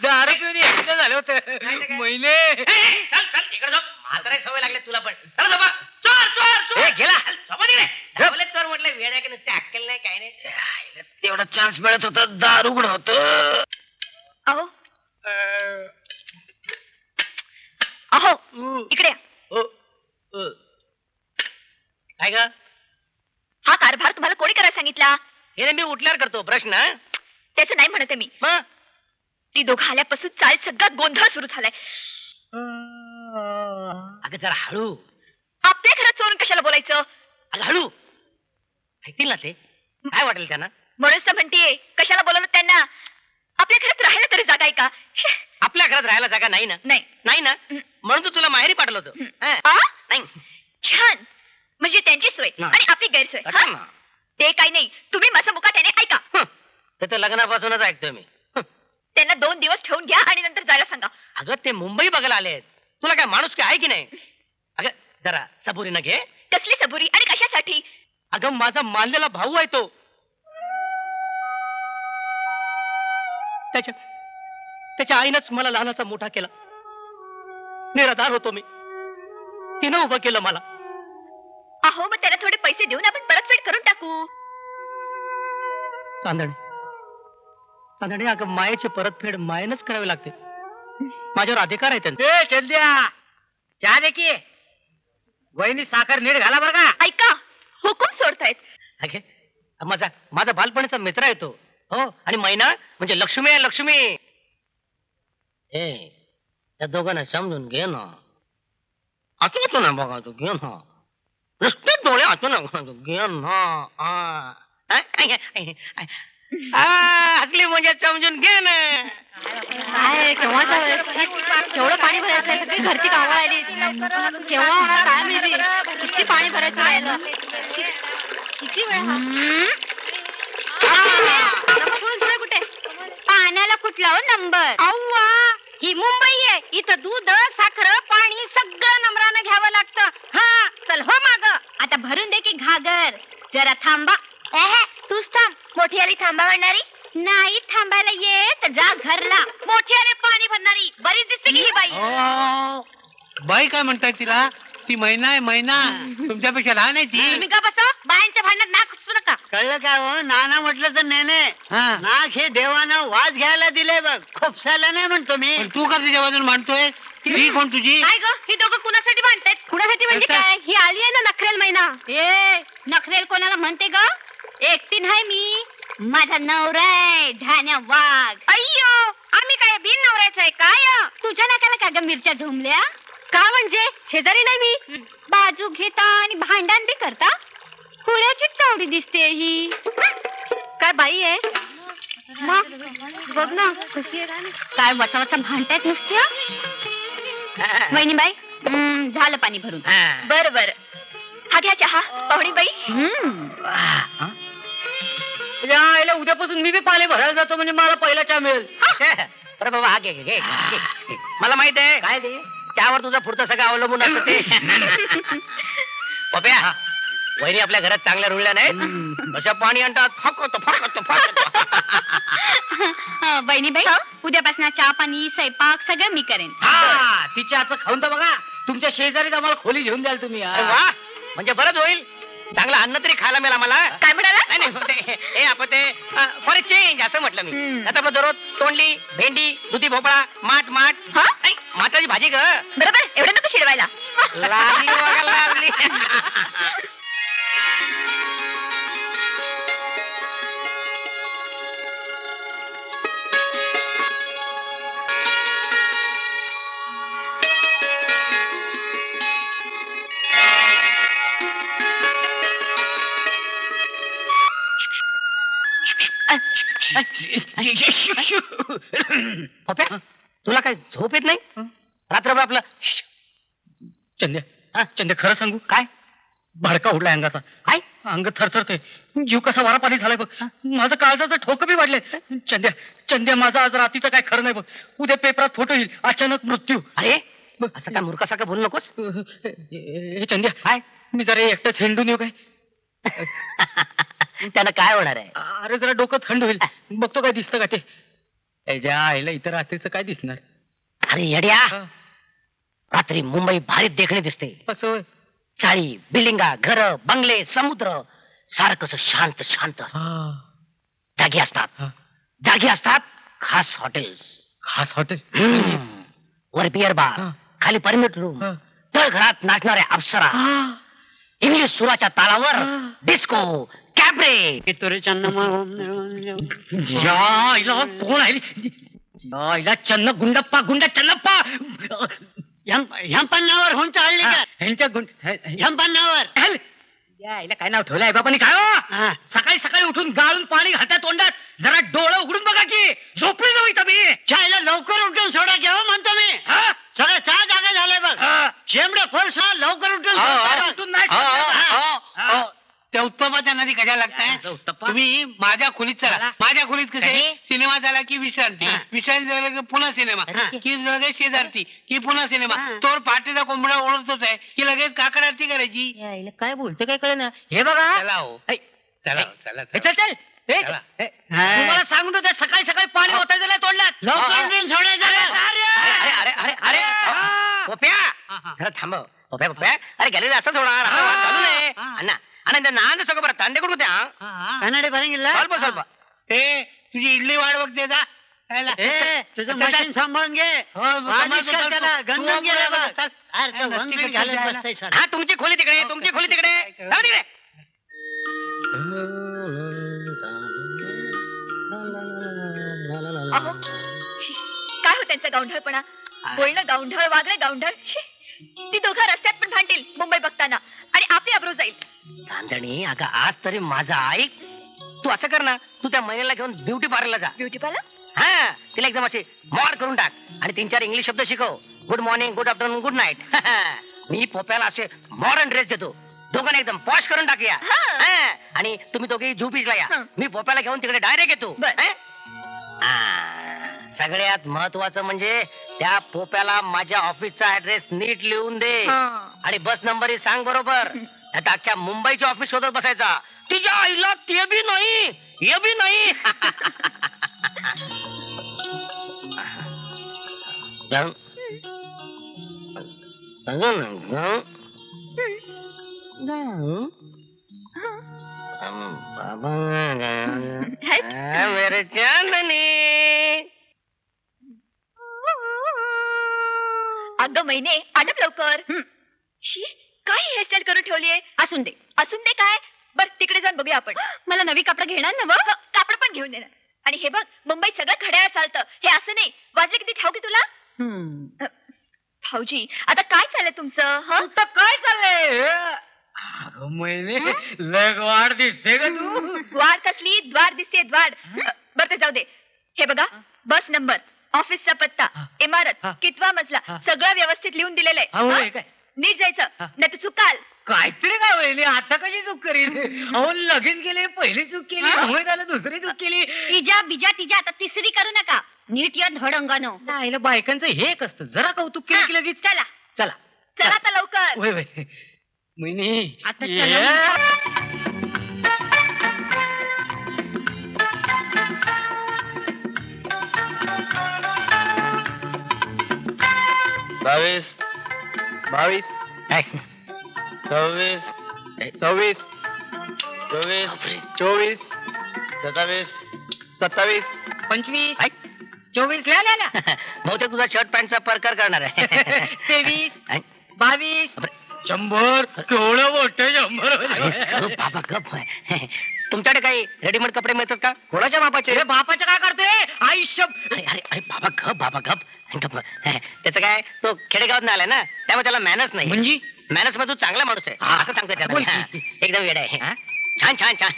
दारू पिऊन एकटं झालं होतं महिने. चल चल इकडे झोप. म्हातारे सवय लागले तुला पण. चला झोपा. चोर चोर चोर. ए, गेला. झोपा तिकडे. धावले चोर म्हटलं वेळ आहे की नुसते अक्कल नाही काय नाही. तेवढा चान्स मिळत होता दारू उघड होत. अहो अहो इकडे या. काय ग हा कारभार तुम्हाला कोणी करायला सांगितला? हे ना मी उठल्यावर करतो प्रश्न. त्याचं नाही म्हणते मी. मग ती दोघं आल्यापासून चाल सगळा गोंधळ सुरू झालाय. अगं जरा हळू. आपल्या घरात चोरून कशाला बोलायचं? अगं हळू. ऐकतील ना ते. काय वाटेल त्यांना? म्हणूनच तर म्हणतेय कशाला बोलवलं त्यांना? आपल्या घरात राहायला तरी जागा आहे का? आपल्या घरात राहायला जागा नाही ना. नाही. नाही ना म्हणून तू तुला माहेरी पाठवलं होतं. हा. आ? नाही. छान. म्हणजे त्यांची सोय नाही. आणि आपली गैरसोय. कळलं हा? ना? ते काही नाही. तुम्ही माझा मुका त्याने ऐका. ते तर लग्नापासूनच ऐकतोय मी. त्यांना 2 दिवस ठेवून घ्या आणि नंतर जायला सांगा. अगं ते मुंबई बघायला आलेत. तुला काय माणूस काय आहे की नाही? अगं जरा सबुरीनं घे. कसली सबुरी आणि कशासाठी? अगं माझा मानलेला भाऊ आहे तो. त्याच्या आईनंच मला लहानाचा मोठा केला. निराधार होतो मी. तिनं उभं केलं मला. अहो मग त्याला थोडे पैसे देऊन आपण परतफेड करून टाकू. चांदणे अगं मायेची परतफेड मायेनच करावी लागते. माझ्यावर अधिकार आहे त्यांचा. ए चंद्या चहा दे की. वहिनी साखर नीट घाला बरं का. ऐका हुकूम सोडतायत. अगे माझा बालपणीचा मित्र आहे तो. हो आणि मैना म्हणजे लक्ष्मी आहे लक्ष्मी. ए त्या दोघांना समजून घे ना. आठवतो ना बघा तू घे ना. नुसते डोळे आठवू ना घे ना. हसली म्हणजे समजून घे ना. केवढं पाणी भरायचं सगळी घरची कामं राहिली केव्हा होणार काय माहिती किती पाणी भरायचं राहिलं किती वेळ सोडून थोडे कुठे पाण्याला कुठला हो नंबर? अव्वा ही मुंबई आहे. इथं दूध साखर पाणी सगळं नंबरानं घ्यावं लागतं. हा चल हो माग. आता भरून दे की घागर. जरा थांबा. तूच थांब. मोठी आली थांबा म्हणणारी नाही. थांबायला ये तर जा घरला. मोठी आली पाणी भरणारी बरीच दिसते की ही बाई. बाई काय म्हणताय तिला? ती महिना आहे महिना. तुमच्यापेक्षा लहान आहे ती. तुम्ही का बसा बायांच्या भांडणात नाक खुपसू नका. कळलं काय हो? नाना म्हटलं तर नेने. हा. नाक हे देवानं वाज घ्यायला दिले बघ. खोपसायला नाही म्हणतो मी. पण तू का तिच्या बाजून मांडतोय? ती कोण तुझी? काय ग ही दोघं कुणासाठी भांडतायत? कुणासाठी म्हणजे अच्छा. काय? ही आली आहे ना नखरेल महिना. ए नखरेल कोणाला म्हणते ग? एकटी नाही मी. माझा नवरा आहे ढाण्या वाघ. अय्यो आम्ही काय बिन नवऱ्याचं आहे काय? तुझ्या नाकाला काय ग मिरच्या झोंबल्या? का म्हणजे शेजारी नाही मी. बाजू घेता आणि भांडण बी करता. कुळ्याचीच चावडी दिसते ही. काय बाई आहे मग बघ ना कशी आहे. काय वचा वचा भांडतायत नुसत्या. वहिनीबाई झालं पाणी भरून. बर बर हा घ्या चहा. पाहुणी बाई यायला उद्यापासून मी बी पाणी भरायला जातो म्हणजे मला पहिला चहा मिळेल. अरे बाबा हा घे घे घे. मला माहित आहे काय ते? त्यावर तुझा पुढचं सगळं अवलंबून असतं ते. पप्या वहिनी आपल्या घरात चांगल्या रुळल्या नाहीत. अशा पाणी आणतात फाकतो. बहिणीबाई उद्यापासून चहा पाणी स्वयंपाक सगळं मी करेन. हा तिच्या हातचं खाऊन तर बघा. तुमच्या शेजारीच आम्हाला खोली घेऊन द्याल तुम्ही. अरे वा म्हणजे बरंच होईल. चांगलं अन्न तरी खायला मिळालं मला. काय म्हणाला? नाही आपण ते फॉर चेंज असं म्हटलं मी. आता आपलं दररोज तोंडली भेंडी दुधी भोपळा माठ हा? माठाची भाजी ग. बरोबर एवढं नको शिरवायला. लागली बघा, लागली. पप्या तुला काय झोप येत नाही? रात्रभर आपलं चंद्या चंद्या खरं सांगू काय? भडका उडलाय अंगाचा. काय? अंग थरथरते, जीव कसा वारा पाणी झालाय बघ. माझं काळजाचं ठोकं बी वाढलंय. चंद्या माझं आज रात्रीचं काय खरं नाही बघ. उद्या पेपरात फोटो येईल, अचानक मृत्यू. अरे असं काय मूर्खासारखं बोलू नकोस. हे चंद्या, काय? मी जरा एकटाच हेंडून येऊ काय? त्यानं काय होणार आहे? अरे जरा डोकं थंड होईल. बघतो काय दिसतं का ते. त्याच्या आईला इतर रात्रीचं काय दिसणार. अरे येड्या, रात्री मुंबई भारीत देखणे दिसते. असं होय. चाळी, बिल्डिंगा, घर, बंगले, समुद्र सारखं शांत शांत जागी असतात. जागी असतात खास हॉटेल्स. खास हॉटेल. वर बिअर बार, खाली परमिट रूम, तळघरात नाचणाऱ्या अप्सरा, इंग्लिश सुराच्या तालावर डिस्को, कॅबरे. कोण आहे? चन्न गुंडप्पा, गुंडा चन्नप्पा. ह्यांपन्नावर होऊन चालले का? ह्यांच्या ह्यांपन्नावर यायला काय नाव ठेवलंय बाबांनी काय हो? सकाळी सकाळी उठून गाळून पाणी घालतात तोंडात. जरा डोळं उघडून बघा की. झोपली जाऊ इथं मी. चायला लवकर उठून सोडा घ्यावं म्हणतो मी. सगळं चहा जागा झालाय बघ. शेंबडे फर्स लवकर उठून सोडा. उठून नाही सोडणार. त्या उत्तमाच्या नदी कशा लागताय? तुम्ही माझ्या खोलीत चला. माझ्या खोलीत कसे सिनेमा झाला की विश्रांती, विश्रांती झाला की पुन्हा सिनेमा, की लगेच शेजारती, की पुन्हा सिनेमा. तोर पाठीचा कोंबडा ओळखतोच आहे की लगेच काकड आरती करायची. काय बोलतो काय कळ ना. हे बघा, चला हो, चला चला चल चल. चला. तुम्हाला सांगून होते सकाळी सकाळी पाणी होता झालं तोंडात. लवकर उठून सोडायचं. अरे अरे अरे अरे पोप्या, जरा थांब. पोप्या पोप्या, अरे गॅलरी असंच होणार. असं वाद घालू नये. अण्णा अण्णा नांद सगळं बरं तांदे करून द्या. कन्नडी बरंगिल्ला ಸ್ವಲ್ಪ ಸ್ವಲ್ಪ. ए तुझी इडली वाढ बघते जा. तुझं मशीन सांभाळून घे. मालिश कर त्याला. गंजून घे रे बघ. अरे तो वंगण घालत बसताय सर. हा तुमची खोली तिकडे, तुमची खोली तिकडे. जाऊ तिकडे. अहो शी, काय हो त्यांचा गावंढळपणा. बोलणं गावंढळ, वागणं गावंढळ. शी, ती दोघं रस्त्यात पण भांडतील मुंबई बघताना आणि आपली अब्रू जाईल. चांदणी, अगं आज तरी माझा ऐक. तू असं कर ना, तू त्या महिन्याला घेऊन ब्युटी पार्लरला जा. Beauty parlour. हा, तिला एकदम अशी मॉड करून टाक आणि 3-4 इंग्लिश शब्द शिकव. Good morning, good afternoon, good night. मी पोप्याला असे मॉडर्न ड्रेस देतो. दोघांना एकदम पॉश करून टाकूया. आणि तुम्ही दोघे झू बीचला या. मी पोप्याला घेऊन तिकडे डायरेक्ट येतो. सगळ्यात महत्वाचं म्हणजे त्या पोप्याला माझ्या ऑफिसचा ऍड्रेस नीट लिहून दे आणि बस नंबर सांग बरोबर. आता अख्ख्या मुंबईचे ऑफिस शोधत बसायचा. तिच्या आईला ते बी नाही, हे बी नाही. मेरे चांदनी. अगं महिने आटप लवकर. शी, काय हेअरस्टाईल करून ठेवलीये. असून दे, असून दे. काय बर तिकडे जाऊन बघूया आपण. मला नवी कापड घेणार ना. बघ कापड पण घेऊन देणार. आणि हे बघ मुंबईत सगळं घड्याळ चालतं. हे असं नाही. वाजले किती ठाऊ की तुला. भाऊजी आता काय चाललंय तुमचं. काय चाललंय. महिने लग वाढ दिसते का तू. द्वार कसली द्वार दिसते द्वार. बर ते जाऊ दे. हे बघा बस नंबर, ऑफिसचा पत्ता, इमारत, कितवा मजला सगळं व्यवस्थित लिहून दिलेलं आहे. नीट जायचं नाही तर चुकाल. काहीतरी काय वहिनी, आता कशी चूक करील. अहो लगीन केली, पहिली चूक केली, मुंबईत आलं दुसरी चूक केली. तिजा बिजा तिजा आता तिसरी करू नका. नीट या धडंगानो. नाही बायकांचं हे एक असतं, जरा कौतुक केलं की लगेच. चला चला चला आता लवकर. वय वय महिनी आता ये. चला. 22 22 26 26 24 24 27 27 25 24 लिहा. बहुतेक तुझा शर्ट पॅन्टचा परकर करणार आहे. 23 22 100 केवढं मोठं 100. बाबा गप. तुमच्याकडे काही रेडीमेड कपडे मिळतात का? कोणाच्या बापाचे. हे बापाचे काय करते आयुष्य. अरे अरे अरे बाबा गप, बाबा गप. त्याचं काय, तो खेडेगावात आलाय ना, त्यामुळे त्याला मॅनस नाही. म्हणजे मॅनस मध्ये तू चांगला माणूस आहे असं सांगतोय त्याला. एकदम वेडा आहे. छान छान छान.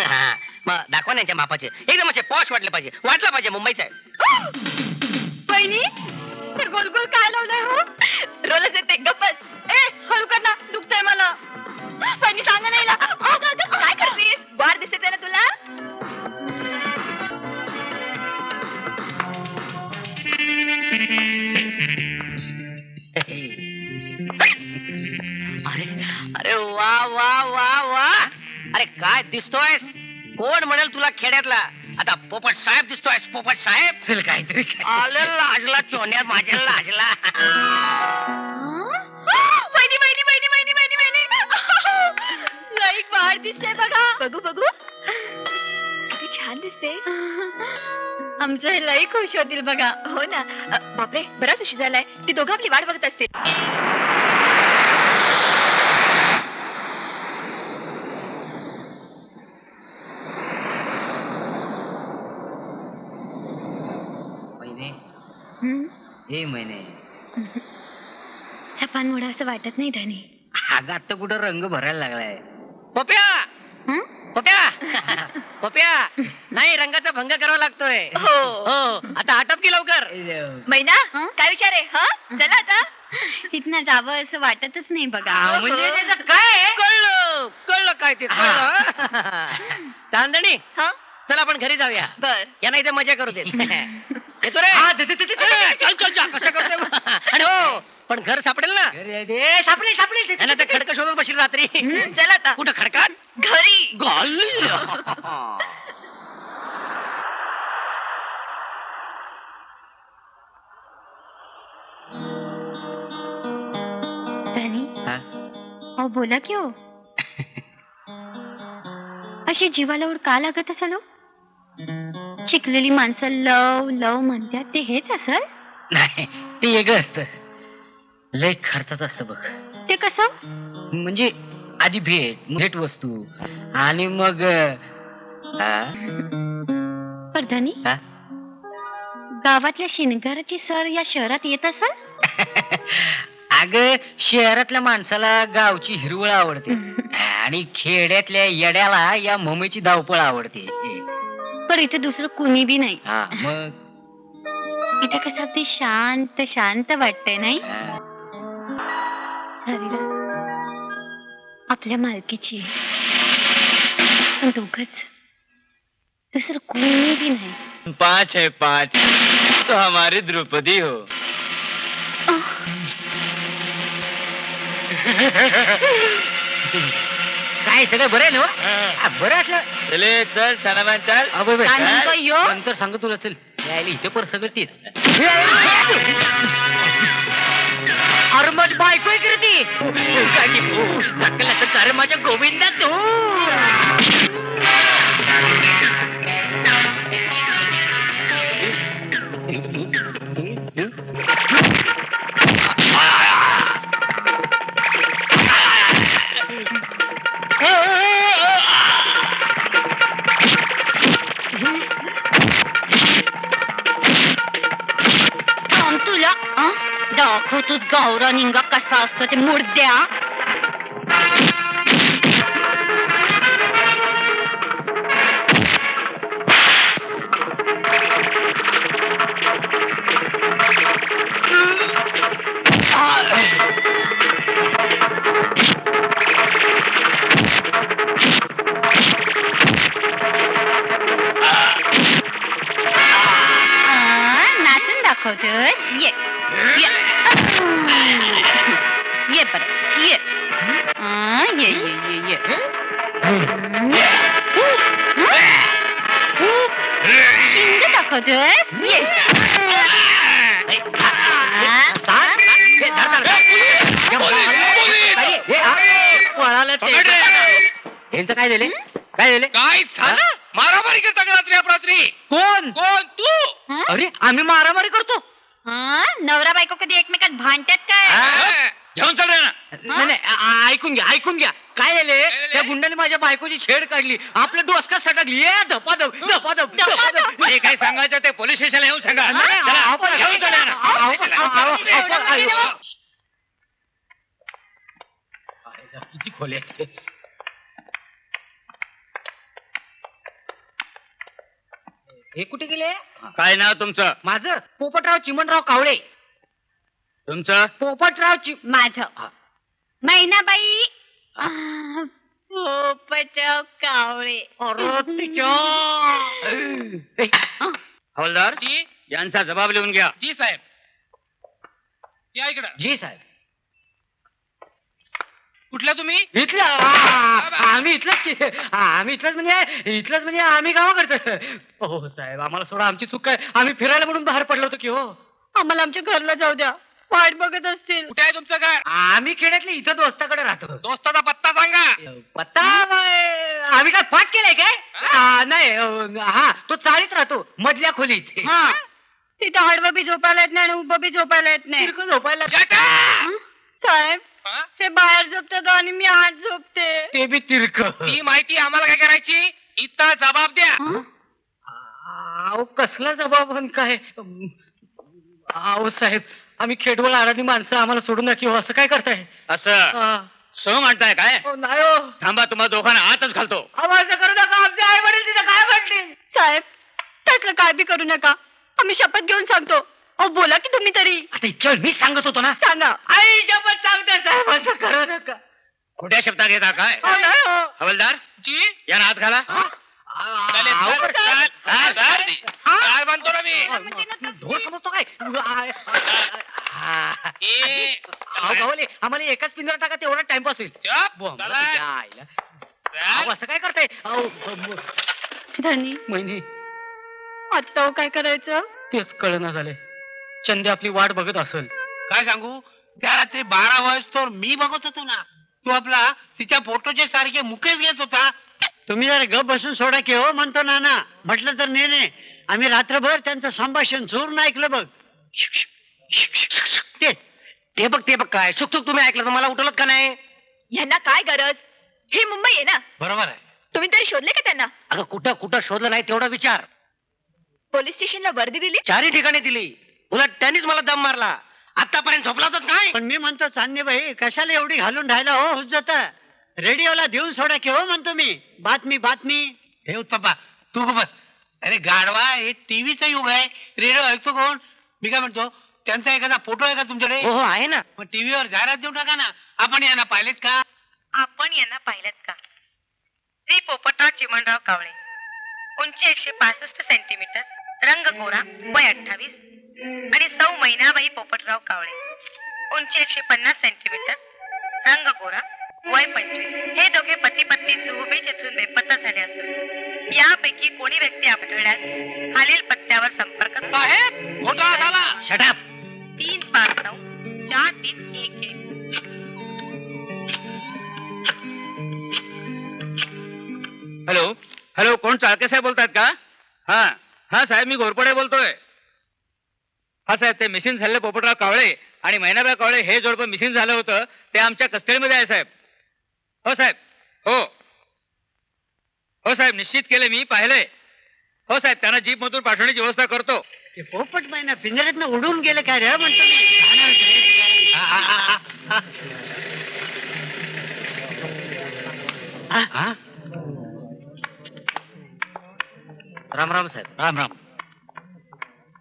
मग दाखवा ना यांच्या बापाचे. एकदम असे पॉश वाटले पाहिजे. वाटला पाहिजे मुंबईचा आहे. बहिणी हे गोल गोल काय लावलंय हो? रोलच येते गप्पच. ए हळू कर ना, दुखतंय मला. वहिनी सांगा नाही ना. काय करतेस? बार दिसते ना तुला? अरे अरे वा वा वा वा. अरे काय दिसतोयस? कोण म्हणेल तुला खेड्यातला? आता पोपट साहेब दिसतोयस, पोपट साहेब. चल काहीतरी काय. आलं लाजला चोन्या माझ्या लाजला. वहिनी वहिनी वहिनी वहिनी वहिनी वहिनी. लाईक बाहेर दिसते बघा. बघू बघू. किती छान दिसते. आमचं हे लई खुश होतील बघा. हो ना. बापरे बराच उशीर झालाय. ती दोघं आपली वाट बघत असतील. ए महिने सपान मोडा असं वाटत नाही धनी. आगात तर कुठं रंग भरायला लागलाय. पोप्या पोप्या पोप्या. नाही रंगाचा भंग करावा लागतोय. हो हो आता आटप की लवकर. मैना काय विचार आहे? हा चला आता. इथनं जावं असं वाटतच नाही बघा. म्हणजे त्याचं काय कळलं कळलं काय ते कळलं. चांदणी हा चला आपण घरी जाऊया. बर यांना इथे मजा करू देत. येतो रे. चल चल जा कसं करतोय. आणि हो पण घर सापडेल ना? सापडे सापडे. यांना ते खडक शोधत बशील रात्री. चला आता कुठं खडकात? घरी. घाल. धनी हा? अहो बोला की हो. अशी जीवाला ओढ का लागत असेल हो? शिकलेली माणसं लव लव म्हणतात ते हेच असल? नाही ते वेगळं असत. लय खर्चाच असतं बघ. ते कसं? म्हणजे आधी भेट वस्तू आणि मग पर धनी हा? गावातल्या शिनगाराची सर या शहरात येत असल? अग शहरातल्या माणसाला गावची हिरवळ आवडते आणि खेड्यातल्या येड्याला या मम्मीची धावपळ आवडते. पण इथे दुसरं कुणी बी नाही. हा मग इथे कसं अगदी शांत शांत वाटतंय नाही? सारीला आपल्या मालकीची पण दोघच, दुसरं कोणी बी नाही. 5 है 5 तो हमारी द्रौपदी हो. काय सगळं बरं आहे ना? बरं असलं. चले चल सणामान चल. काय म्हणतोय ह्यो? नंतर सांगतो तुला. चल यायला इथे पर सगळं तेच. अरे माझी बायको आहे करते. धक्कलाचं कर माझ्या गोविंदा तू. तुला दाखवतोच गावरा निंगा कसा असतो ते मुर्द्या. नाचून दाखवतोस. ये ये ये बरं ये. ये ये ये ये. शिंग दाखवतोस. ये पळालं ते. यांचं काय झाले? काय झाले? काय झालं? मारामारी करता का रात्री अपरात्री? कोण? कोण तू? अरे आम्ही मारामारी करतो. नवरा बायको कधी एकमेकात भांडतात काय? घेऊन चल रे ना. नाही नाही, ऐकून घ्या ऐकून घ्या. काय झाले? त्या गुंडाने माझ्या बायकोची छेड काढली. आपल्या डोसका सटकली. धपाधप धपाधप धपाधप. हे काय सांगायचं ते पोलीस स्टेशनला येऊन सांगा. चला, घेऊन चला ना. किती खोले. हे कुठे गेले? काय नाव तुमचं? माझं पोपटराव चिमणराव कावळे. तुमचं पोपटरावची माझ हा. मैनाबाई पोपटराव कावळे हवालदार यांचा जबाब लिहून घ्या. जी साहेब या इकडं. जी साहेब. कुठल्या तुम्ही? इथला आम्ही इथलंच की आम्ही इथलंच म्हणजे आम्ही गावाकडचं. हो साहेब आम्हाला सोडा, आमची चूक काय, आम्ही फिरायला म्हणून बाहेर पडलो होतो की हो. आम्हाला आमच्या घरला जाऊ द्या, वाट बघत असतील. कुठे आहे तुमचं घर? आम्ही खेड्यातले इथं दोस्ताकडे राहतो. दोस्ताचा पत्ता सांगा. पत्ता आम्ही काय पाठ केलाय काय? नाही हा तो चाळीत राहतो मधल्या खोलीत. हा तिथं हडवं बी झोपायला येत नाही आणि उभं बी झोपायला येत नाही. तिरकं झोपायला साहेब हा? ते बाहेर झोपतात आणि मी आत झोपते. ते बी तिरक. ही माहिती आम्हाला काय करायची? इथं जबाब द्या. अहो कसला जबाब आणि काय? अहो साहेब आम्ही खेडवळ आराधी माणसं, आम्हाला सोडून नका हो. असं काय करताय? असं सह म्हणताय काय? नाही हो. थांबा, तुम्हाला दोघांना आतच घालतो. अहो असं करू नका, आमचे आई वडील तिथं काय म्हणतील? साहेब तसलं काय बी करू नका, आम्ही शपथ घेऊन सांगतो. अहो बोला की तुम्ही तरी. आता इतक्या वेळ मीच सांगत होतो ना. सांगा. आई शपथ सांगते साहेब, असं करू नका. खोट्या शब्दात घेता काय? अहो, नाही हो. हवालदार जी यांना आत घाला. चालेल, अहो, चालेल, चालेल. चालेल. काय म्हणतो ना मी? ढोर समजतो काय? ए, गावले आम्हाला एकाच पिंजरा टाका, तेवढा टाइमपास होईल. चप. बुवा, मला चला. तुझ्या आईला. अहो, असं काय करताय? अहो धनी महिने आता काय करायचं? तेच कळना झाले. चंदे आपली वाट बघत असेल. काय सांगू, त्या रात्री 12 वाजता मी बघत होतो ना, तो आपला तिच्या फोटोचे सारखे मुकेश घेत होता. तुम्ही जरा गप बसून सोडा की हो, म्हणतो नाना. म्हटलं तर नेने आम्ही रात्रभर त्यांचं संभाषण चोरून ऐकलं बघ. ते बघ काय सुख तुम्ही ऐकलं तर मला उठवलं का नाही? यांना काय गरज? हे मुंबई आहे ना, बरोबर आहे. तुम्ही तरी शोधले का त्यांना? अगं कुठं शोधलं नाही तेवढा विचार. पोलीस स्टेशनला वर्दी दिली? चारही ठिकाणी दिली, उलट त्यांनीच मला दम मारला. आतापर्यंत झोपला होताच काय? पण मी म्हणतो चांदणीबाई कशाला एवढी घालून राहिला हो हुज्जत? रेडिओला देऊन सोडा की हो, म्हणतो मी. बातमी. हे उत्तप्पा तू बस. अरे गाढवा, हे टीव्हीचा युग आहे, रेडिओ ऐकतो कोण? मी काय म्हणतो, त्यांचा एखादा फोटो आहे का तुमच्याकडे? हो आहे ना. मग टीव्हीवर जाहिरात देऊन टाका ना. आपण यांना पाहिलेत का? आपण यांना पाहिल्यात का? श्री पोपटराव चिमणराव कावळे, उंची 165 सेंटीमीटर, रंग गोरा, वय 28. आणि सौ मैनाबाई पोपटराव कावळे, उंची 150 सेंटीमीटर, रंग गोरा, वय 25. हे दोघे पती पत्नी जुहुबेच येथून बेपत्ता झाले असून यापैकी कोणी व्यक्ती आढळल्यास खालील पत्त्यावर संपर्क साहेब घोटाळा झाला. शटअप. 359 4311. हॅलो कोण चाळके साहेब बोलतात का? हा साहेब मी घोरपडे बोलतोय. हा साहेब ते मिसिंग झालेले पोपटराव कावळे आणि मैनाबाई कावळे हे जोडपं मिसिंग झालं होतं, ते आमच्या कस्टडीमध्ये आहे साहेब. हो साहेब. हो साहेब निश्चित केले, मी पाहिलंय. हो साहेब त्यांना जीप मधून पाठवण्याची व्यवस्था करतो. ते पोपट महिना पिंजऱ्यातनं उडून गेले काय रे, म्हणतो मी. राम राम साहेब. राम राम.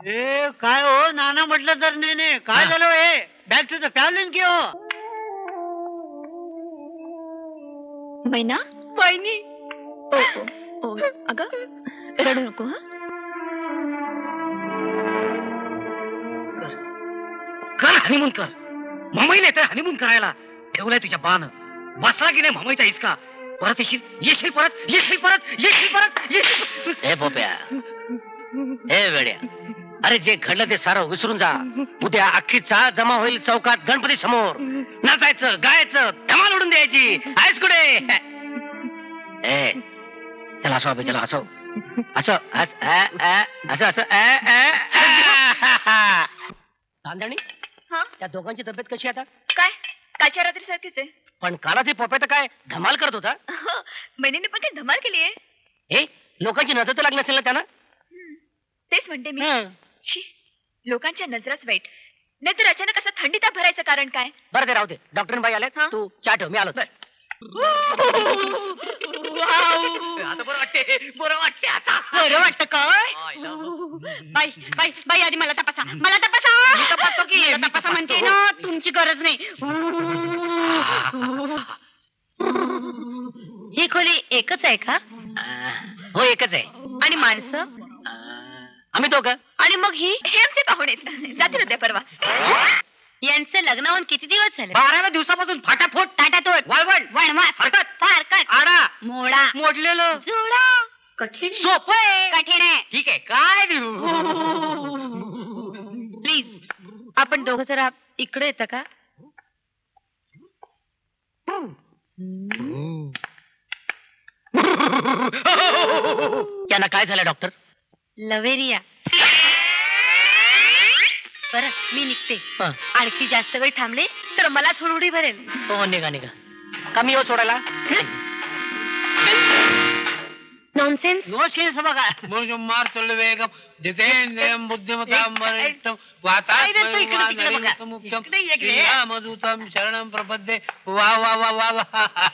ए काय हो नाना, म्हटलं तर नेने काय झालं हे? बॅक टू द फॅमिली की हो. मैना वहिनी. ओ अगं रडू नको. कर हनीमून कर. मुंबईला येतोय हनीमून करायला. ठेवलाय तुझ्या बाण. बसला की नाही मुंबईचा इसका. परत येशील परत. हे पोप्या, हे वेड्या, अरे जे घडलं ते सारं विसरून जा. उद्या अख्खी चाळ जमा होईल चौकात गणपती समोर. नाचायचं, गायचं, धमाल उडून द्यायची. आहेस कुठे? चला असो अभि, चला असो तांदणी. हा? त्या दोघांची तब्येत कशी आता? काय कालच्या रात्री सारखीच आहे. पण काला ते पोप्या तर काय धमाल करत होता. मैनीने पण काही धमाल केली आहे. हे लोकांची नजर तर लागली असेल ना त्यांना. तेच म्हणते मी. शी, लोकांच्या नजराच वाईट. नाहीतर अचानक असं थंडी ताप भरायचं कारण काय? बरं ते राहू दे. डॉक्टर बाई आले, तू चहा ठेव, मी आलो. आता बरं वाटते आता बरं वाटतं काय बाई बाई बाई आधी मला तपासा तपासतो की मला तपासा म्हणते ना तुमची गरज नाही ही खोली एकच आहे का? हो एकच आहे. आणि माणसं आम्ही दोघं. आणि मग ही हे आमचे पाहुणे जातील होते परवा. यांचं लग्न होऊन किती दिवस झाले? 12व्या दिवसापासून फाटाफोट टाटाटोट वळवण वणवास फारकत आडा मोडा मोडलेलं जोडा कठीण सोपं आहे. कठीण आहे. ठीक आहे काय देऊ प्लीज आपण दोघं जरा इकडे येतं का? त्यांना काय झालं डॉक्टर? लवेरिया. बरं मी निघते. आणखी जास्त वेळ थांबले तर मलाच हुडहुडी भरेल. हो निघा कमी हो सोडायला. नॉनसेन्स. नो सेन्स बघा. मार्तुल वेगम जितेंद्रियं बुद्धिमतां वरिष्ठं वातात्मजूतम शरणं प्रपद्ये. वा वा वा वा वा.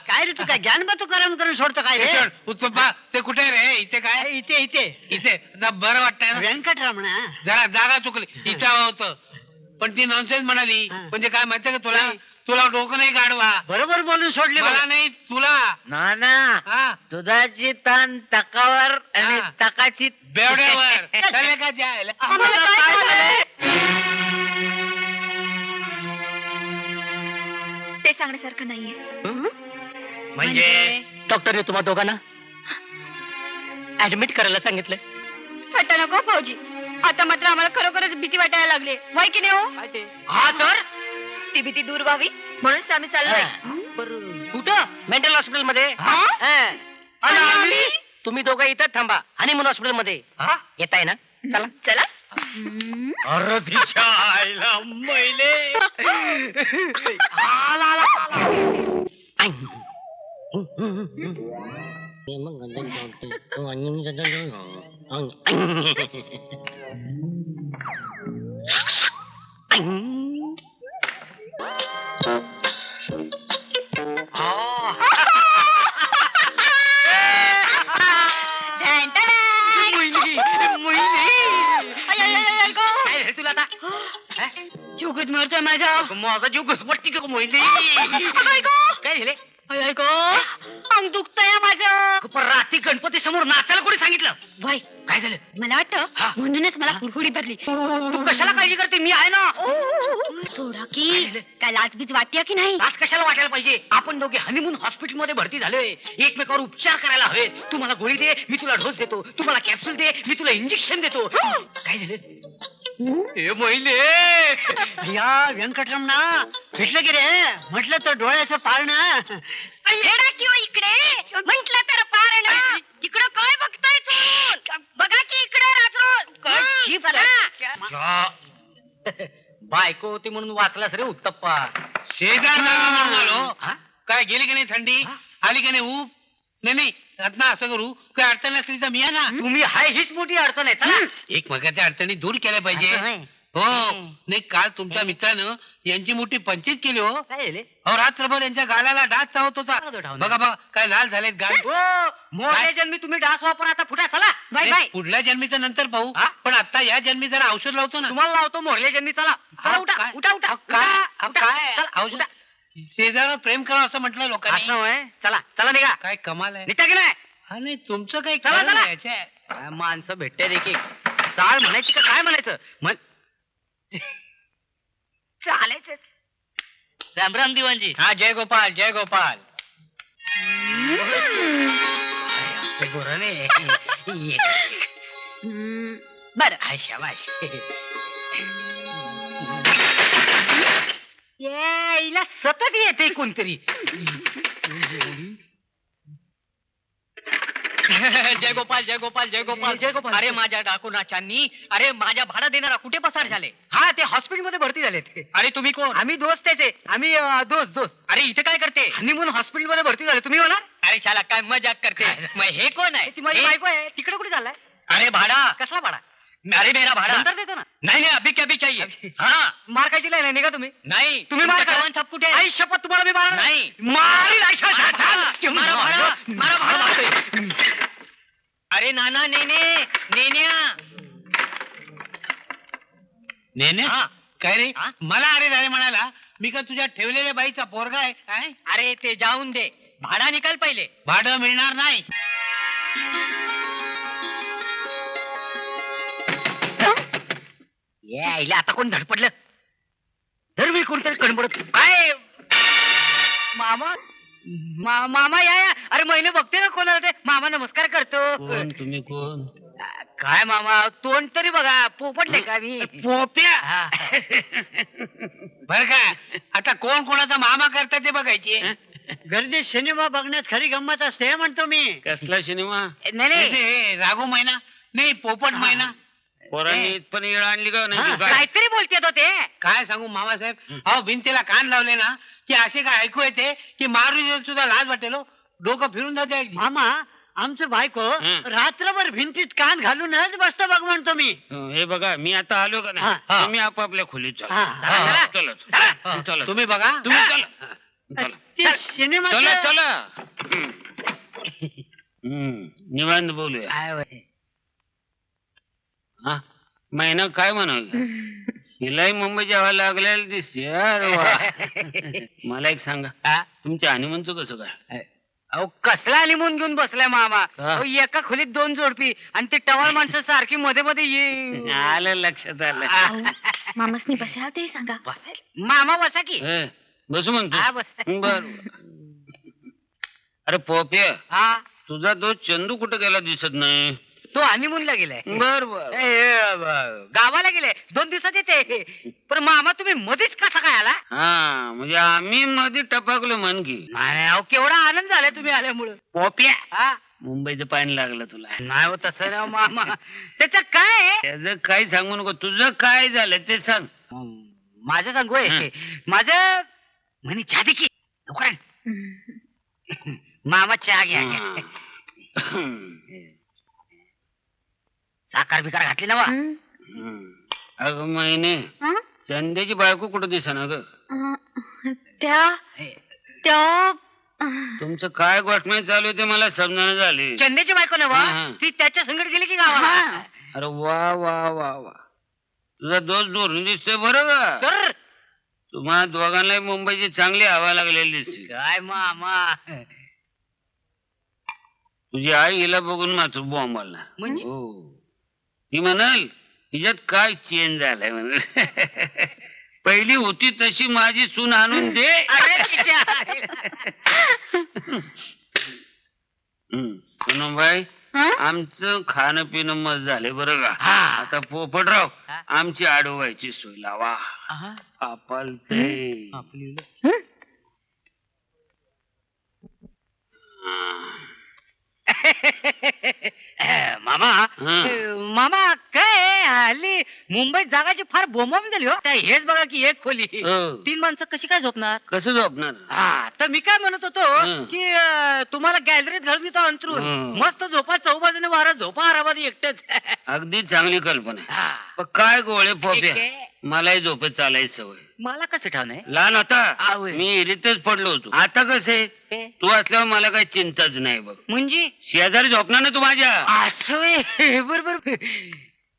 काय रे तू काय ज्ञान तू करून सोडतो काय रे? उत्तप्पा ते कुठे रे? इथे काय? इथे आता बरं वाटतंय ना? व्यंकटरमण. जरा जागा चुकली. इथं होतं पण ती नॉनसेन्स म्हणाली. म्हणजे काय माहितीये का तुला? तुला डोकं नाही गाडवा. बरोबर बोलून सोडली मला नाही तुला. नाना हा दुधाची ताण तकावर आणि हा. तकाची बेवड्यावर चालेल का जायला? आम्हाला काय झालंय? ते सांगण्यासारखं नाहीये. म्हणजे डॉक्टरने तुम्हा दोघांना ऍडमिट करायला सांगितलं. सट्टा नको भाऊजी. आता मात्र आम्हाला खरोखरच भीती वाटायला लागली. वय की नाही हो? हा तर ती भीती दूर व्हावी म्हणूनच आम्ही चाललोय. कुठं? मेंटल हॉस्पिटल मध्ये. आणि आम्ही? तुम्ही दोघं इथं थांबा. हनीमून हॉस्पिटल मध्ये हा? येताय ना? चला चला. अरे तिच्या आईला मैले आला, आला, आला. काय झालं तुला आता? जीव गुदमरतोय माझा. माझा जीव घुसमटती का मोहिनी? काय झाले? अंग दुखतंय माझं. पण रात्री गणपती समोर नाचायला कोणी सांगितलं? वय काय झालं? मला वाटतं म्हणूनच मला हुडहुडी भरली. तू कशाला काळजी करते? मी आहे ना. सोडा की काय लाजबीज वाटते की नाही? आज कशाला वाटायला पाहिजे? आपण दोघे हनीमून हॉस्पिटल मध्ये भरती झालोय. एकमेकावर उपचार करायला हवेत. तू मला गोळी दे, मी तुला डोस देतो. तू मला कॅप्सूल दे, मी तुला इंजेक्शन देतो. काय झालं? हे महिने या व्यंकटरमणा भेटलं की रे? म्हटलं तर डोळ्याचं पारणं. येडा किंवा इकडे म्हंटल तर पारण. इकडं काय बघताय चोरून? बघा की इकडे राजरोज. चला. बायको होती म्हणून वाचलास रे उत्तप्पा. शेजार म्हणून आलो. हा? काय गेली की नाही थंडी? आली की नाही ऊब? नाही आता असं करू. काय अडचण असली तर मी आहे ना. तुम्ही हाय हीच मोठी अडचण आहे. चला. एकमेकाच्या अडचणी दूर केल्या पाहिजे. हो नाही काल तुमच्या मित्रानं यांची मोठी पंचायत केली हो. काय झाले? अहो रात्रभर यांच्या गालाला डास चावत होता. बघा काय लाल झालेत गाल. मोठ्या जन्मी तुम्ही डास वापर आता फुटा. चला. Bye bye. पुढल्या जन्मीचं नंतर पाहू. हा? पण आता या जन्मी जरा औषध लावतो ना. तुम्हाला लावतो मोरल्या जन्मी. चला चला. उठा काय? उठा उठा. काय चला, औषध? शेजारावर प्रेम करावं असं म्हटलं असं लोकांनी. होय. चला चला निघा. काय कमाल आहे. निघता की नाही? हा नाही तुमचं काही चला, खरं चला. नाही याच्या. काय माणसं भेटते देखील. चाळ म्हणायची का काय म्हणायचं? चालायच. राम राम दिवाणजी. हा जय गोपाल जय गोपाल. असं बरं नाही. बर हाय शाबाश. हिला सतत येते कोणतरी. जय गोपाल जय गोपाल जय गोपाल जय गोपाल. अरे माझ्या डाकुनाच्यांनी अरे माझ्या भाडा देणारा कुठे पसार झाले? हा ते हॉस्पिटल मध्ये भरती झालेत. अरे तुम्ही कोण? आम्ही दोस्त त्याचे. आम्ही दोस्त. अरे इथे काय करते? हनीमून हॉस्पिटल मध्ये भरती झाले. तुम्ही होणार? अरे शाला काय मजाक करते. मग हे कोण आहे? ती माझी हे- बायको आहे. तिकडे कुठे चाललाय? अरे भाडा. कसला भाडा? अरे मेरा भाडा. नंतर देतो ना. नाही नाही अभी क्या भी चाहिए. हाँ मार खायची नाही निघा तुम्ही. नाही तुम्ही मार तुमचा खा. जवान साहेब कुठे आहे? आई शपथ तुम्हाला मी मारणार नाही. मारील. मारा भाडा. मारा भाडा. अरे नाना नेने नेन्या नेने हा. काय रे हा? मला अरे झाले म्हणाला मी का तुझ्या ठेवलेल्या बाईचा पोरगा आहे काय अरे ते जाऊन दे भाडा निकाल पहिले. भाडं मिळणार नाही. यायला आता कोण धडपडलं दरवेळी कोणतरी कडबडत काय मामा मामा या अरे महिने बघते ना कोणाला ते मामा नमस्कार करतो. कोण तुम्ही कोण? काय मामा तोंड तरी बघा पोपटले का मी पोप्या बर का आता कोण कोणाचा मामा करता ते बघायची. गर्दीत सिनेमा बघण्यात खरी गंमत असते म्हणतो मी. कसला सिनेमा? नाही नाही हे राघू महिना नाही पोपट महिना. पोरांनी पण येळ आणली का नाही? काय? काहीतरी बोलते तो ते. काय सांगू मामासाहेब अहो भिंतीला कान लावले ना की असे काय ऐकू येते की मारू सुद्धा लाज वाटेल हो. डोकं फिरून जाते अगदी. मामा आमचं बायको हं. रात्रभर भिंतीत कान घालूनच बसतो बघ म्हणतो मी. हे बघा मी आता आलो का हा, नाही हा. तुम्ही आपापल्या खोलीत चला. हा, हा, चला चला. चला तुम्ही बघा तुम्ही चला चला ते सिनेमा चला चला. निवांत बोलूया. काय होय? हा महिना काय म्हणाल हिलाही मुंबई जावं लागलेलं दिसते. अरे वा. मला एक सांगा हा? तुमच्या हनीमूनचं कसं काय? अहो कसला हनीमून घेऊन बसलाय मामा. हा. अहो, एका खोलीत 2 जोडपी आणि ते टवाळ माणसं सारखी मध्ये मध्ये ये आलं लक्षात आलं. मामासनी बसायला ते सांगा. बसायला मामा बसा की. ए, बसू म्हणतो हा बस. बर. अरे पोप्या हा तुझा तो चंदू कुठे गेला दिसत नाही. तो हनीमूनला गेलाय. बर बर. गावाला गेले 2 दिवसात येते. पण मामा तुम्ही मध्येच कसा काय आला? हा म्हणजे आम्ही मध्ये टपाकलो म्हण की. नाही अहो केवढा आनंद झालाय तुम्ही आल्यामुळं. पोप्या हा मुंबईचं पाणी लागलं तुला. नाही हो तसं ना मामा. त्याचं काय आहे? त्याचं काय सांगू नको. तुझं काय झालं ते सांग. माझं सांगू आहे. माझं म्हणे चहा दे की लवकर आण. मामा चहा घ्या घ्या. साखर बिकार घातली ना वा. अगं महिने चंद्याची बायको कुठं दिसना ग. त्या त्या तुमचं काय गोठमाय चालू आहे ते मला समजणं झाले. चंदेची बायको ना वा. हा. ती त्याच्या संगत गेली की गावाला. अरे वा वा वा वा तुझा दोष धरून दिसतोय बरं का. तर तुम्हाला दोघांना मुंबईची चांगली हवा लागलेली दिसते. काय मामा तुझी आई हिला बघून मात्र बॉम्बाला. म्हणजे हो ती म्हणाल हिच्यात काय चेंज झालाय म्हण. पहिली होती तशी माझी सून आणून दे. अरे तिच्या सोनमबाई आमचं खाणं पिणं मस्त झाले बरं का. हा. आता पोपटराव हा. आमची आडवायची सोय लावा. आपाल ते मामा मामा काय हल्ली मुंबईत जागाची फार बोंबाबोंब झाली हो. त्या हेच बघा की एक खोली 3 माणसं कशी काय झोपणार. कसं झोपणार. हा तर मी काय म्हणत होतो हं. की तुम्हाला गॅलरीत घालून देतो अंतरून. हं. मस्त झोपा चौबाजूने वारा झोपा आराबादी एकटेच. अगदी चांगली कल्पना आहे. हा. पण काय गोळे ठीक पोप्या आहे. मलाही झोपेत चालायची सवय. मला कसं ठाव नाही. लहान होता आवय. मी इरीतच पडलो होतो. आता कसं आहे तू असल्यावर मला काही चिंताच नाही बघ. म्हणजे शेजारी झोपणार ना तू माझ्या. असं बरोबर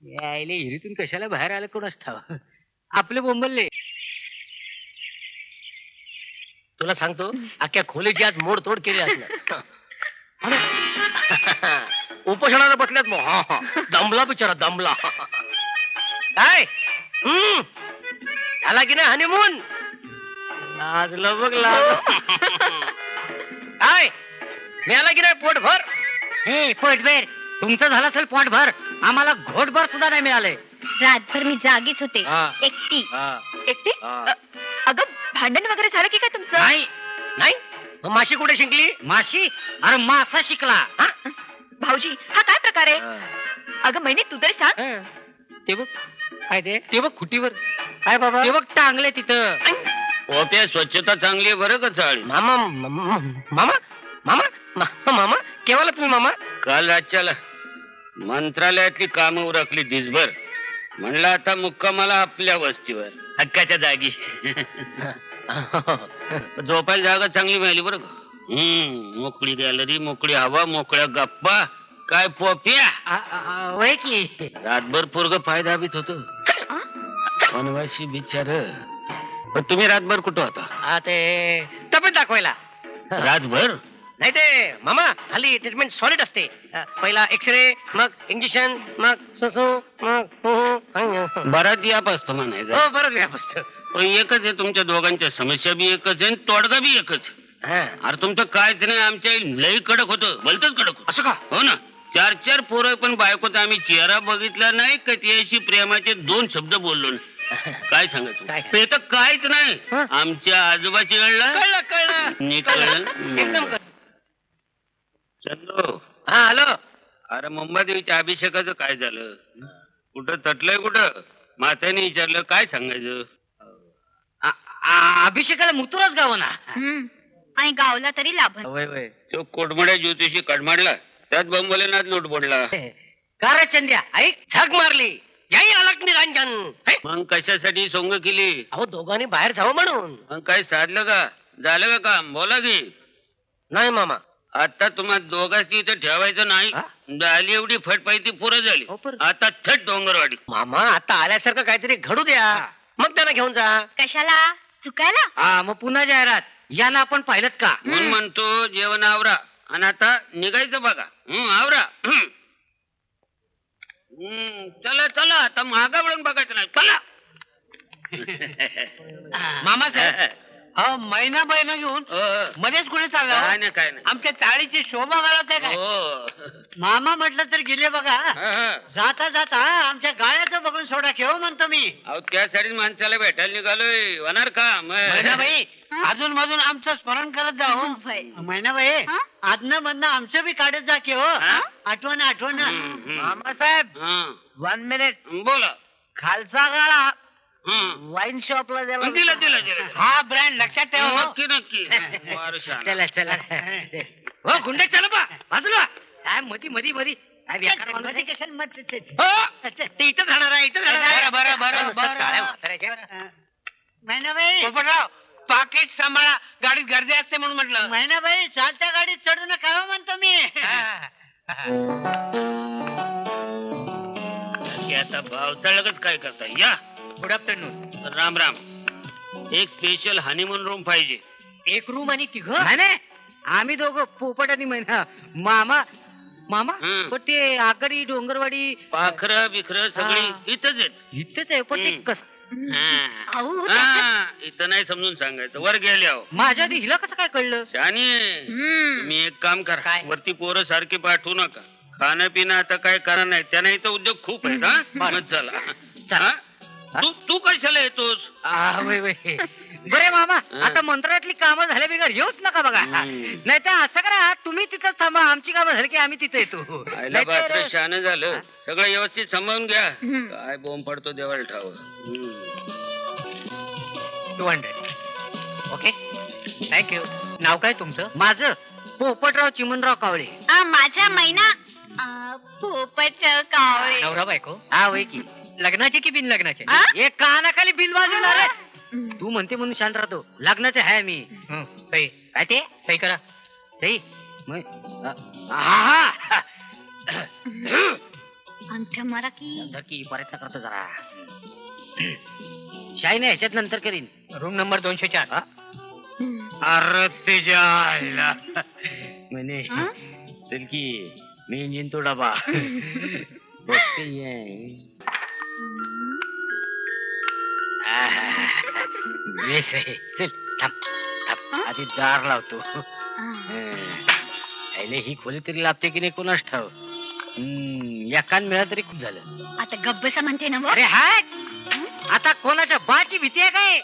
यायले हिरीतून कशाला बाहेर आलं कोणाच ठाव. आपले बोंबलले. तुला सांगतो अख्ख्या खोलीची आज मोडतोड केली असणार. उपोषणाला बसल्यात मग. हा हा दमला बिचारा दमला. काय झाला की नाही हनीमून. लाजलं बघ लाज. काय मिळाला की नाही पोटभर. हे पोटभर तुमचं झालं असेल पोटभर. आम्हाला घोटभर सुद्धा नाही मिळालंय. रातभर मी जागीच होते हा. एकटी. हा. एकटी हा. अगं भांडण वगैरे झालं की काय तुमचं. नाही नाही मग माशी कुठे शिंकली. माशी अरे मासा शिकला. भाऊजी हा काय प्रकार आहे. अगं महिने तू तरी सांग. ते बघ काय ते बघ खुटीवर काय बाबा ते बघ टांगले तिथं. पोप्या स्वच्छता चांगली आहे बरं का चाळी. मामा मामा मामा मामा केव्हा तुम्ही मामा. काल रातच्याला मंत्रालयातली कामं उरकली दिसभर. म्हणलं आता मुक्कामाला आपल्या वस्तीवर हक्काच्या जागी. झोपायला जागा चांगली मिळाली बरं का. मोकळी गॅलरी मोकळी हवा मोकळ्या गप्पा काय पोप्या वय की रातभर पोरग फायदा बीत होत वनवासी बिचार. पण तुम्ही रातभर कुठं होता? ते तब्येत दाखवायला. रातभर? नाही ते मामा हल्ली ट्रीटमेंट सॉलिड असते. पहिला एक्सरे, मग इंजेक्शन, मग सुसू, मग बराच याप असतो म्हणायचं. हो बरंच व्याप असतो. पण एकच आहे तुमच्या दोघांच्या समस्या बी एकच आहे आणि तोडगा बी एकच. अरे तुमचं कायच नाही, आमच्या लई कडक होतं, भलतच कडक होतं. असं का? हो ना. 4 पोरं पण बायकोचा आम्ही चेहरा बघितला नाही का त्याशी प्रेमाचे 2 शब्द बोललो नाही. काय सांगायचं काय? ते तर काहीच नाही. हं? आमच्या आजोबाची कळलं कळलं कळलं नीट कळलं. कळलं. एकदम कळलं. चंद्रू, हा हॅलो. अरे मुंबादेवीच्या अभिषेकाचं काय झालं? कुठं तटलंय कुठं? मात्याने विचारलं काय सांगायचं? अभिषेकाला मुतुरच गाव ना. आणि गावला तरी लाभन. वय वय. तो कोटमड्या ज्योतिषी कडमाडला, त्यात बंबोलेनाथ लूट पडला. का रे चंद्या ऐक. झक मारली. याही अलक निरंजन. हे, मग कशासाठी सोंग केली? अहो दोघांनी बाहेर जावं म्हणून. मग काय साधलं का? झालं का काम? बोला की. नाही मामा. आता तुम्हाला दोघांची इथं ठेवायचं नाही. झाली एवढी फटपायती पुरं झाली. हो, पर- आता थट डोंगरवाडी. मामा आता आल्यासारखं काहीतरी घडू द्या, मग त्यांना घेऊन जा. कशाला चुकायला? हा मग पुन्हा जाहिरात. याला आपण पाहिलं का? म्हणून म्हणतो जेवण आवरा आणि आता निघायचं बघा. आवरा. चला चला आता महागा वळून बघायचं नाही. चला. मामा साहेब अहो महिना घेऊन मध्येच कुठे चालला काय हो? नाही काय नाही. आमच्या चाळीची शोभा घालत आहे काय? हो. मामा म्हटलं तर गेले बघा. हा. जाता जाता आमच्या गाळ्याचं बघून सोडा घेऊ म्हणतो मी. अहो त्यासाठी माणसाला भेटायला निघालोय. होणार का? मैनाबाई अजून मधून आमचं स्मरण करत जा हो. होय. मैनाबाई हा? आदनं मधनं आमचं बी काढत जा की हो. हा? आठवण आठवण. मामासाहेब हा. 1 मिनिट. बोला. खालचा गाळा हं. वाईन शॉपला द्यायला. दिला दिला दिला. हा ब्रँड लक्षात ठेवा हो. नक्की नक्की. फार शहाणा. चला चला. हो गुंडे चला बा बाजूला. काय मधी मधी मधी काय बेकार माणूस आहे. हो, ते इथं जाणार आहे, इथं जाणार आहे. बरं, बरं, नुसतं बरं. टाळ्या वाजवायच्या. मैनाबाई पोपटराव पाकिट सांभाळा, गाडीत गर्दी असते म्हणून म्हटलं. मैनाबाई चालत्या गाडीत चढू नका हो म्हणतो मी. की आता भावचाळकच काय करता? या. Good afternoon. राम राम. एक स्पेशल हनीमून रूम पाहिजे. एक रूम आणि तिघ नाही आम्ही दोघं पोपट आणि महिना. मामा मामा हं. पण ते आगरी डोंगरवाडी पाखर बिखर सगळी हा. इथंच आहेत. इथेच आहे पण ते हं. कस हा. अहो हा, इथं नाही समजून सांगायचं. वर गेले आहो. माझ्या आधी हिला कसं काय कळलं? शानी तुम्ही एक काम करा. काय? वरती पोरं सारखी पाठवू नका. खाणं पिणं आता काय करा नाही. त्यांना इथं उद्योग खूप आहेत. हा बरं. मग चला. चला. हा? तू कशाला येतोस? बरे मामा हं. आता मंत्रालयातली कामं झाल्या बिगर येऊच नका बघा. हं. नाही तर असं करा तुम्ही तिथंच थांबा. आमची कामं झाली की आम्ही तिथे येतो. आईला बात्र नाहीतर- शहाणं झालं. सगळं व्यवस्थित सांभाळून घ्या. हं. काय बोंब पडतो देवाला ठाव. 200. Okay thank you. नाव काय तुमचं? माझं पोपटराव चिमनराव कावळे. माझा महिना पोपट कावळे. नवरा बायको? हा होय की. लग्नाचे की बिन लग्नाचे? आ? एक कानाखाली बिन वाजवणार आहे. तू म्हणते म्हणून शांत राहतो. लग्नाचे आहे मी. सही काय ते? सही करा. सही हा हा. अंगठ्या मारा की. नक्की प्रयत्न करतो जरा. शाही नाही ह्याच्यात नंतर करीन. Room number 204. अरे तुझ्या आईला म्हणे हं? चल की मी इंजिन तो डबा बघते ये. बेस आहे. चल थांब थांब आधी दार लावतो. आईले ही खोली तरी लाभते की नाही कोणाच ठाव. एकान मिळा तरी खूप झालं. आता गब्बसा म्हणते ना अरे हाय आता कोणाच्या बाची भीती आहे काय?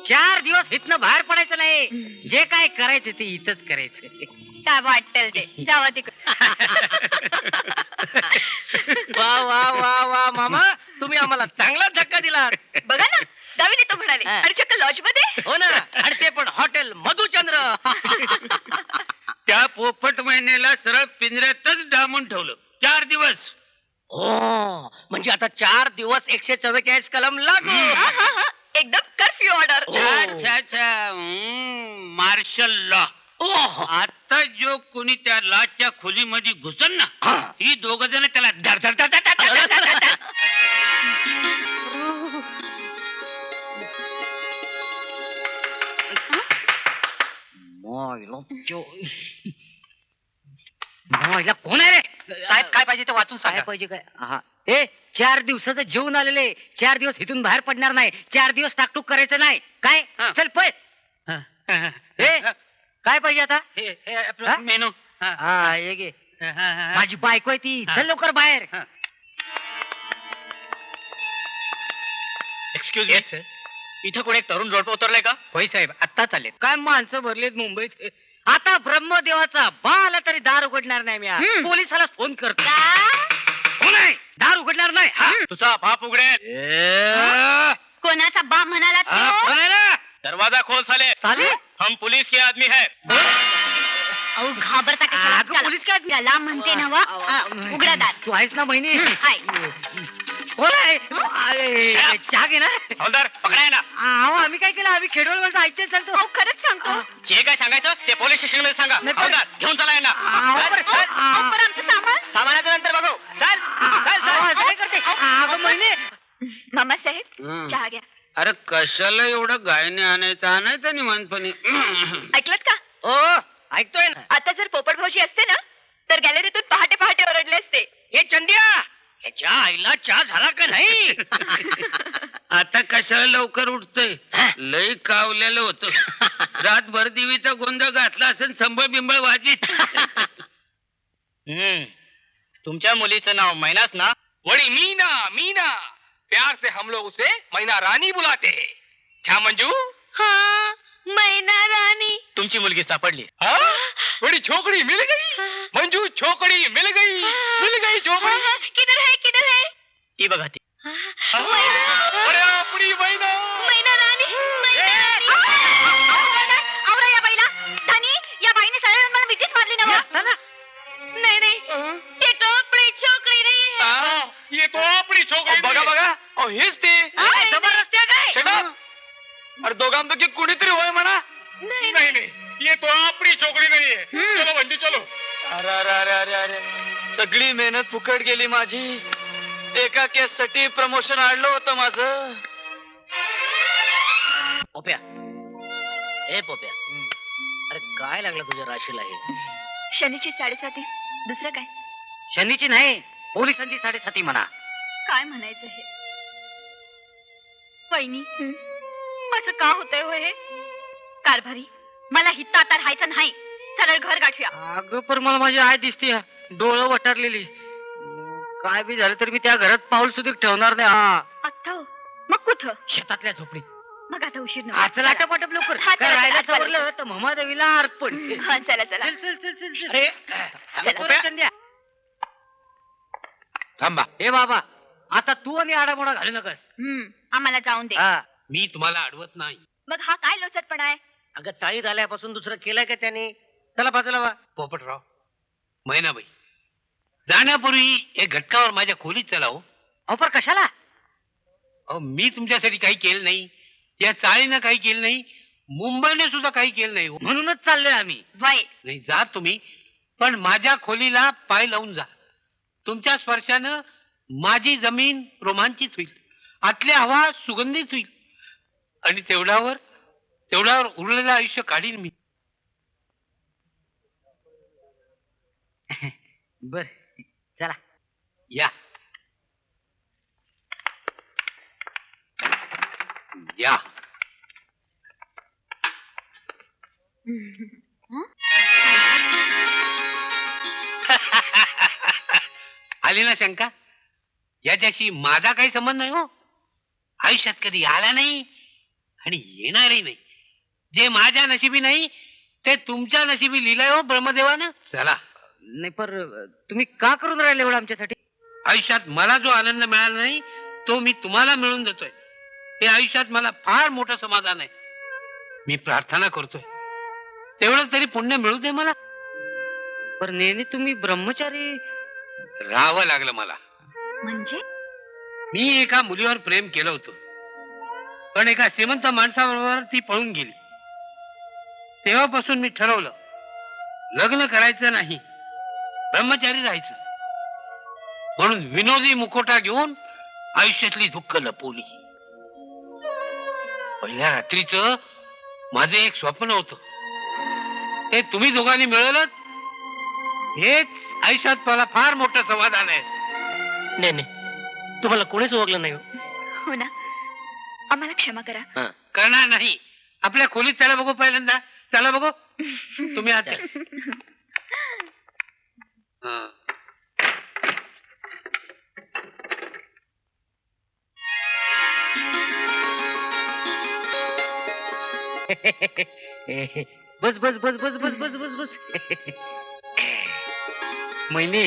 4 दिवस इथनं बाहेर पडायचं नाही. जे काय करायचं ते इथंच करायचं. काय वाटतं ते जावा तिकडे. वा वा वा वा मामा तुम्ही आम्हाला चांगला धक्का दिला. बघा ना दाविनी तो म्हणाले हा. आणि चक्क लॉज मध्ये. हो ना. आणि ते पण हॉटेल मधुचंद्र. त्या पोपट महिन्याला सरळ पिंजऱ्यातच डांबून ठेवलं 4 दिवस. हो म्हणजे आता 4 दिवस 144 कलम लागू. हा, हा, हा. एकदम कर्फ्यू ऑर्डर. हो. छा छा छा. Marshal law. ओह आता जो कोणी त्या लाटच्या खोलीमध्ये घुसन ना ही दोघ जण त्याला धर धर धर धर धर धर धर धर धर. मोयला कोण आहे रे? साहेब काय पाहिजे ते वाचून काय सांगा. पाहिजे काय हा ए 4 दिवसाचं जेवून आलेले 4 दिवस इथून बाहेर पडणार नाही 4 दिवस टाकटूक करायचं नाही काय हा. चल पळ ए काय पाहिजे आता हे हा? आपलं मेनू. हा ये घे माझी बायको आहे ती चल लवकर बाहेर एक्सक्यूज मी, इथं कोणी एक तरुण जोडपं उतरलंय का? होय साहेब आता चालेल काय माणसं भरलेत मुंबईत आता ब्रह्मदेवाचा बाला तरी दार उघडणार नाही मी आज. पोलिसाला फोन करतो कोण आहे दार उघडणार नाही हा? तुझा बाप उघडेल. कोणाचा बा म्हणाला हा, तो? कोण आहे ना? दरवाजा खोल साले. साले हम पुलिस के आदमी है. अहो घाबरता कशाला? अगं, चला. पोलीस काय? त्याला म्हणते ना वा उघडा दार. तू आहेस ना बहिणी हाय. कोण आहे अरे, चहा घे ना हवलदार पकडाय ना. अहो आम्ही काय केलं आम्ही खेडवळ ऐकते सांगतो अहो खरंच सांगतो. जे काय सांगायचं ते पोलीस स्टेशन मध्ये सांगा. नाही, पण- हवलदार घेऊन चला यांना. अहो, बरं, अहो, पण आमचं सामान. सामानाचं नंतर बघू. चल चल अहो, चल. असं काय करते अगं बहिणी मामासाहेब हं. चहा घ्या. अरे कशाला एवढं गायने आणायचं निवांतपणी. ऐकलत का? ओ ऐकतोय ना आता जर पोपट भाऊजी असते ना तर गॅलरीतून पहाटे पहाटे ओरडले असते. हे चंद्या ह्याच्या आईला चहा झाला का नाही आता कशाला लवकर उठतोय लय कावलेलं होतं रातभर देवीचा गोंधळ घातला असेल संबळ बिंबळ वाजवीत. तुमच्या मुलीचं नाव मैनाच ना? वड़ी मीना मीना प्यार से हम लोग उसे मैना रानी बुलाते हैं. क्या मंजू? हा मैना राणी. तुमची मुलगी सापडली. हाँ? बड़ी छोकरी मिल गई. मंजू छोकरी मिल गई छोकरी. किधर है ती बघा ती. अरे अपनी मैना. मैना राणी. आवरा या बाईला. धनी या बाईने सरळ मला मिठीच मारली ना वा. असताना नाही ये तो आपली छोकरी नाही है. हाँ, ये तो अपनी छोकरी. बघा बघा अहो हेच ते. नाही, जबरदस्ती आहे काय Shut up. अरे दोघांपैकी कुणीतरी होय म्हणा. नाही नहीं ये तो अपनी छोकरी नहीं है. चलो मंजू चलो. अरे अरे अरे अरे अरे सगळी मेहनत फुकट गेली माझी. एका केस साठी प्रमोशन आणलं होतं माझं. पोप्या ए पोप्या अरे काय लागलं तुझ्या राशीला हे? शनीची 7:30. दुसरं काय? शनीची नाही पोलिसांची 7:30 म्हणा काय म्हणायचं हे? वहिनी असं का होतंय हो हे? कारभारी मला हित आता राहायचं नाही. सरळ घर गाठूया. अगं पण मला माझी आई दिसते डोळं वटारलेली काय बी झालं तरी मी त्या घरात पाऊल सुद्धा ठेवणार नाही हा आत्ता हो. मग कुठं? शेतातल्या झोपडीत मग आता उशीर नको. चला आटापाटप लवकर हा, चला, काय राहायला चला, सवरलं तर म्हादेवीला अर्पण हा चला चला. चल चल चल चल चल. अरे लवकर रे चंद्या. थांबा. हे बाबा आता तू आणि आडामोडा घालू नकस आम्हाला जाऊन दे. हा मी तुम्हाला अडवत नाही. मग हा काय लोचटपणा आहे? अगं चाळीत आल्यापासून दुसरं केलंय का त्याने? चला बाजूला वा पोपटराव मैनाबाई जाण्यापूर्वी एक घटकावर माझ्या खोलीत चला हो. अहो पण कशाला अहो मी तुमच्यासाठी काही केलं नाही. या चाळीनं काही केलं नाही. मुंबईने सुद्धा काही केलं नाही हो. म्हणूनच चाललोय आम्ही वय नाही जा तुम्ही पण माझ्या खोलीला पाय लावून जा. तुमच्या स्पर्शानं माझी जमीन रोमांचित होईल. आतली हवा सुगंधित होईल आणि तेवढ्यावर उरलेलं आयुष्य काढीन मी. बर चला या या आली ना शंका? याच्याशी माझा काही संबंध नाही हो. आयुष्यात कधी आला नाही आणि येणारही नाही. जे माझ्या नशिबी नाही ते तुमच्या नशिबी लिहिलंय हो ब्रह्मदेवानं. चला नाही पर तुम्ही का करून राहिले एवढं आमच्यासाठी आयुष्यात मला जो आनंद मिळाला नाही तो मी तुम्हाला मिळवून देतोय. हे आयुष्यात मला फार मोठं समाधान आहे. मी प्रार्थना करतोय तेवढं तरी पुण्य मिळू दे मला. पर नेहमी तुम्ही ब्रह्मचारी राहावं लागलं मला. म्हणजे मी एका मुलीवर प्रेम केलं होतं पण एका श्रीमंत माणसाबरोबर ती पळून गेली. तेव्हापासून मी ठरवलं लग्न करायचं नाही, ब्रह्मचारी राहायचं. म्हणून विनोदी मुखोटा घेऊन आयुष्यातली दुःख लपवली. पहिल्या रात्रीचं माझं एक स्वप्न होतं, ते तुम्ही दोघांनी मिळवलं. हेच आयुष्यात मला फार मोठं समाधान आहे. नाही नाही, तुम्हाला कोणीच ओळखलं नाही हो. हो ना, आम्हाला क्षमा करा. करणार नाही. आपल्या खोलीत त्याला बघू पहिल्यांदा. त्याला बघू. तुम्ही आता बस बस बस बस बस बस बस बस. महिने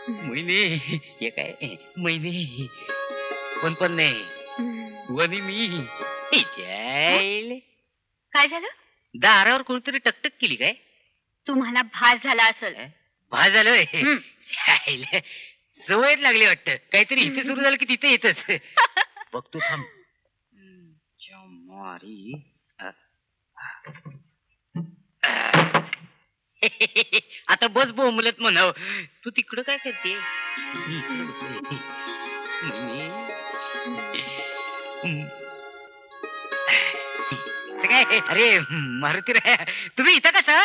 महिने हे काय महिने पण नाही वनी मी काय झालं? दारावर कोणतरी टकटक केली काय? तुम्हाला भास झाला असेल. भाज झालोय. सवय लागली वाटत. काहीतरी इथे सुरू झालं की तिथे येतच. बघतो थांब. मारी आता बस बोंबलत म्हणाव. तू तिकडं काय करते? काय अरे मारुती रे, तुम्ही इथं कसं?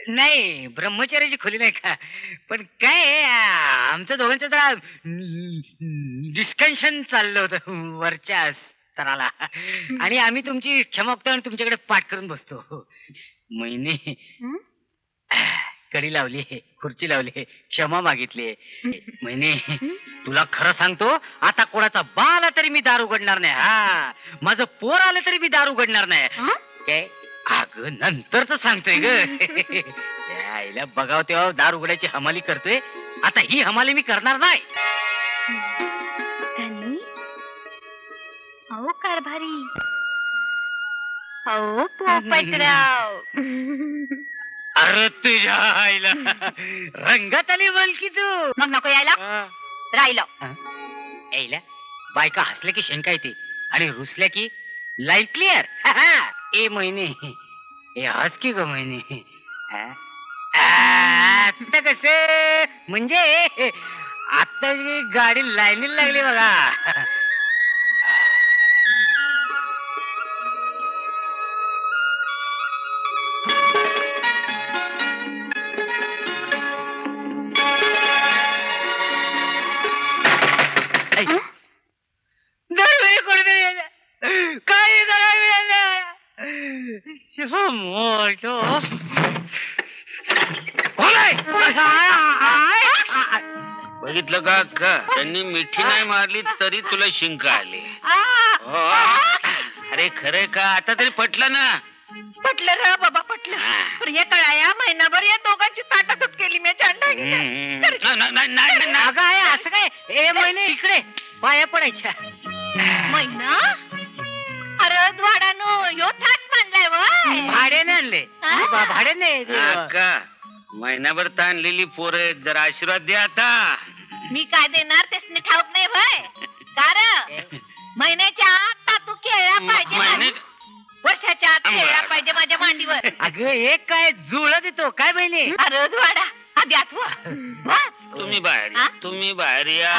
नाही ब्रह्मचार्याची खोली नाही का? पण काय आमच्या दोघांचं जरा डिस्कशन चाललं होतं वरच्या स्तराला, आणि आम्ही तुमची क्षमा मागतो आणि तुमच्याकडे पाठ करून बसतो. महिने कडी लावली, खुर्ची लावली, क्षमा मागितली. महिने तुला खरं सांगतो, आता कोणाचा बाळ आला तरी मी दार उघडणार नाही. हा, माझं पोर आलं तरी मी दार उघडणार नाही. काय अगं नंतरच सांगतोय ग. आईला बघाव तेव्हा दार उघडायची हमाली करतोय. आता ही हमाली मी करणार नाही. अहो कारभारी, अहो पोपटराव. अरे तुझ्या आईला रंगात आली बोल की तू. मग नको यायला, राहिलं. यायला बायका हसल्या की शंका येते आणि रुसल्या की लाईन क्लिअर. ए महिने ए हस की ग महिने. आता कस म्हणजे आता गाडी लाईनीला लागली बघा. बघितलं का अक्का, त्यांनी मिठी नाही मारली तरी तुला शिंक आले. अरे खरंय का? आता तरी पटलं ना? पटलं र बाबा, पटलं. पण हे कळाया महिनाभर या दोघांची ताटातूट केली मी. अगं आहे असं काय? ए महिने इकडे पाया पडायच्या. महिना अरे द्वाडानो यो थाट मांडलाय वय. भाड्याने आणले. भाड्याने अक्का, महिनाभर ताणलेली पोरं आहेत, जरा आशीर्वाद द्या आता. मी काय देणार तेच ठाऊक नाही भय. कारण महिन्याच्या आत तू खेळला पाहिजे, वर्षाच्या आत खेळला पाहिजे माझ्या मांडीवर. अगं एक काय जुळ देतो काय बहिणी? अरे द्वाडा आधी आठवा. तुम्ही बाहेर या, तुम्ही बाहेर या.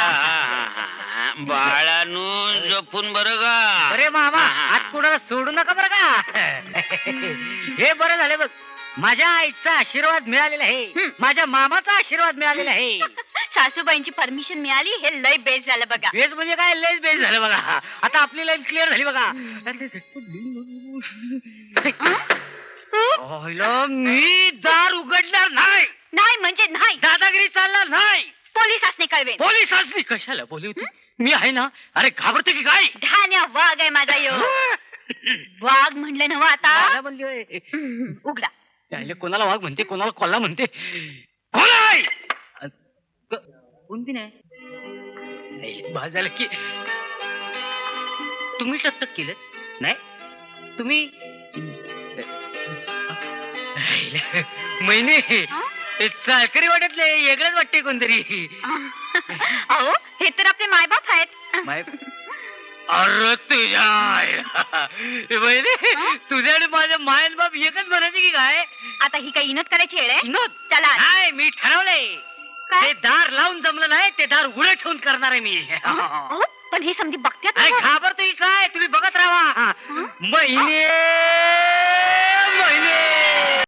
बाळानू जपून बरं का. अरे मामा हात कुणाला सोडू नका बरं का. हे बरं झालं बघ, माझ्या आईचा आशीर्वाद मिळालेला आहे, माझ्या मामाचा आशीर्वाद मिळालेला आहे. सासूबाईंची परमिशन मिळाली, हे लय बेस झालं बघा. बेस म्हणजे काय? लय बेस झालं बघा. आता आपली लाईन क्लिअर झाली बघा. मी दार उघडणार नाही. नाही म्हणजे नाही. दादागिरी चालणार नाही. पोलीस असणे कळवे. पोलीस असली कशाला बोलवतो? मी आहे ना. अरे घाबरते की काय? धान्या वाघ आहे माझा यो. वाघ म्हणलं ना आता. म्हणली होय. उघडा. कोणाला वाघ म्हणते, कोणाला कोल्हा म्हणते. कोण आहे? कोणती नाही. भाज झालं की तुम्ही टकटक केलं नाही. तुम्ही महिने चालकरी वाटतले वेगळंच वाटते कोणतरी. अहो हे तर आपले मायबाप आहेत. अरे तुझ्या आईला. बहिणी तुझ्या आणि माझ्या मायन बाप एकच म्हणायचे की काय? आता ही काही इनत करायची येळ आहे? विनोद चला नाही मी ठरवलंय काय? ते दार लावून जमलं नाही ते दार उघडे ठेवून करणार आहे मी. अहो, पण ही समजी बघत्यात अरे ना. घाबरतोय काय तुम्ही बघत राहा. महिने महिने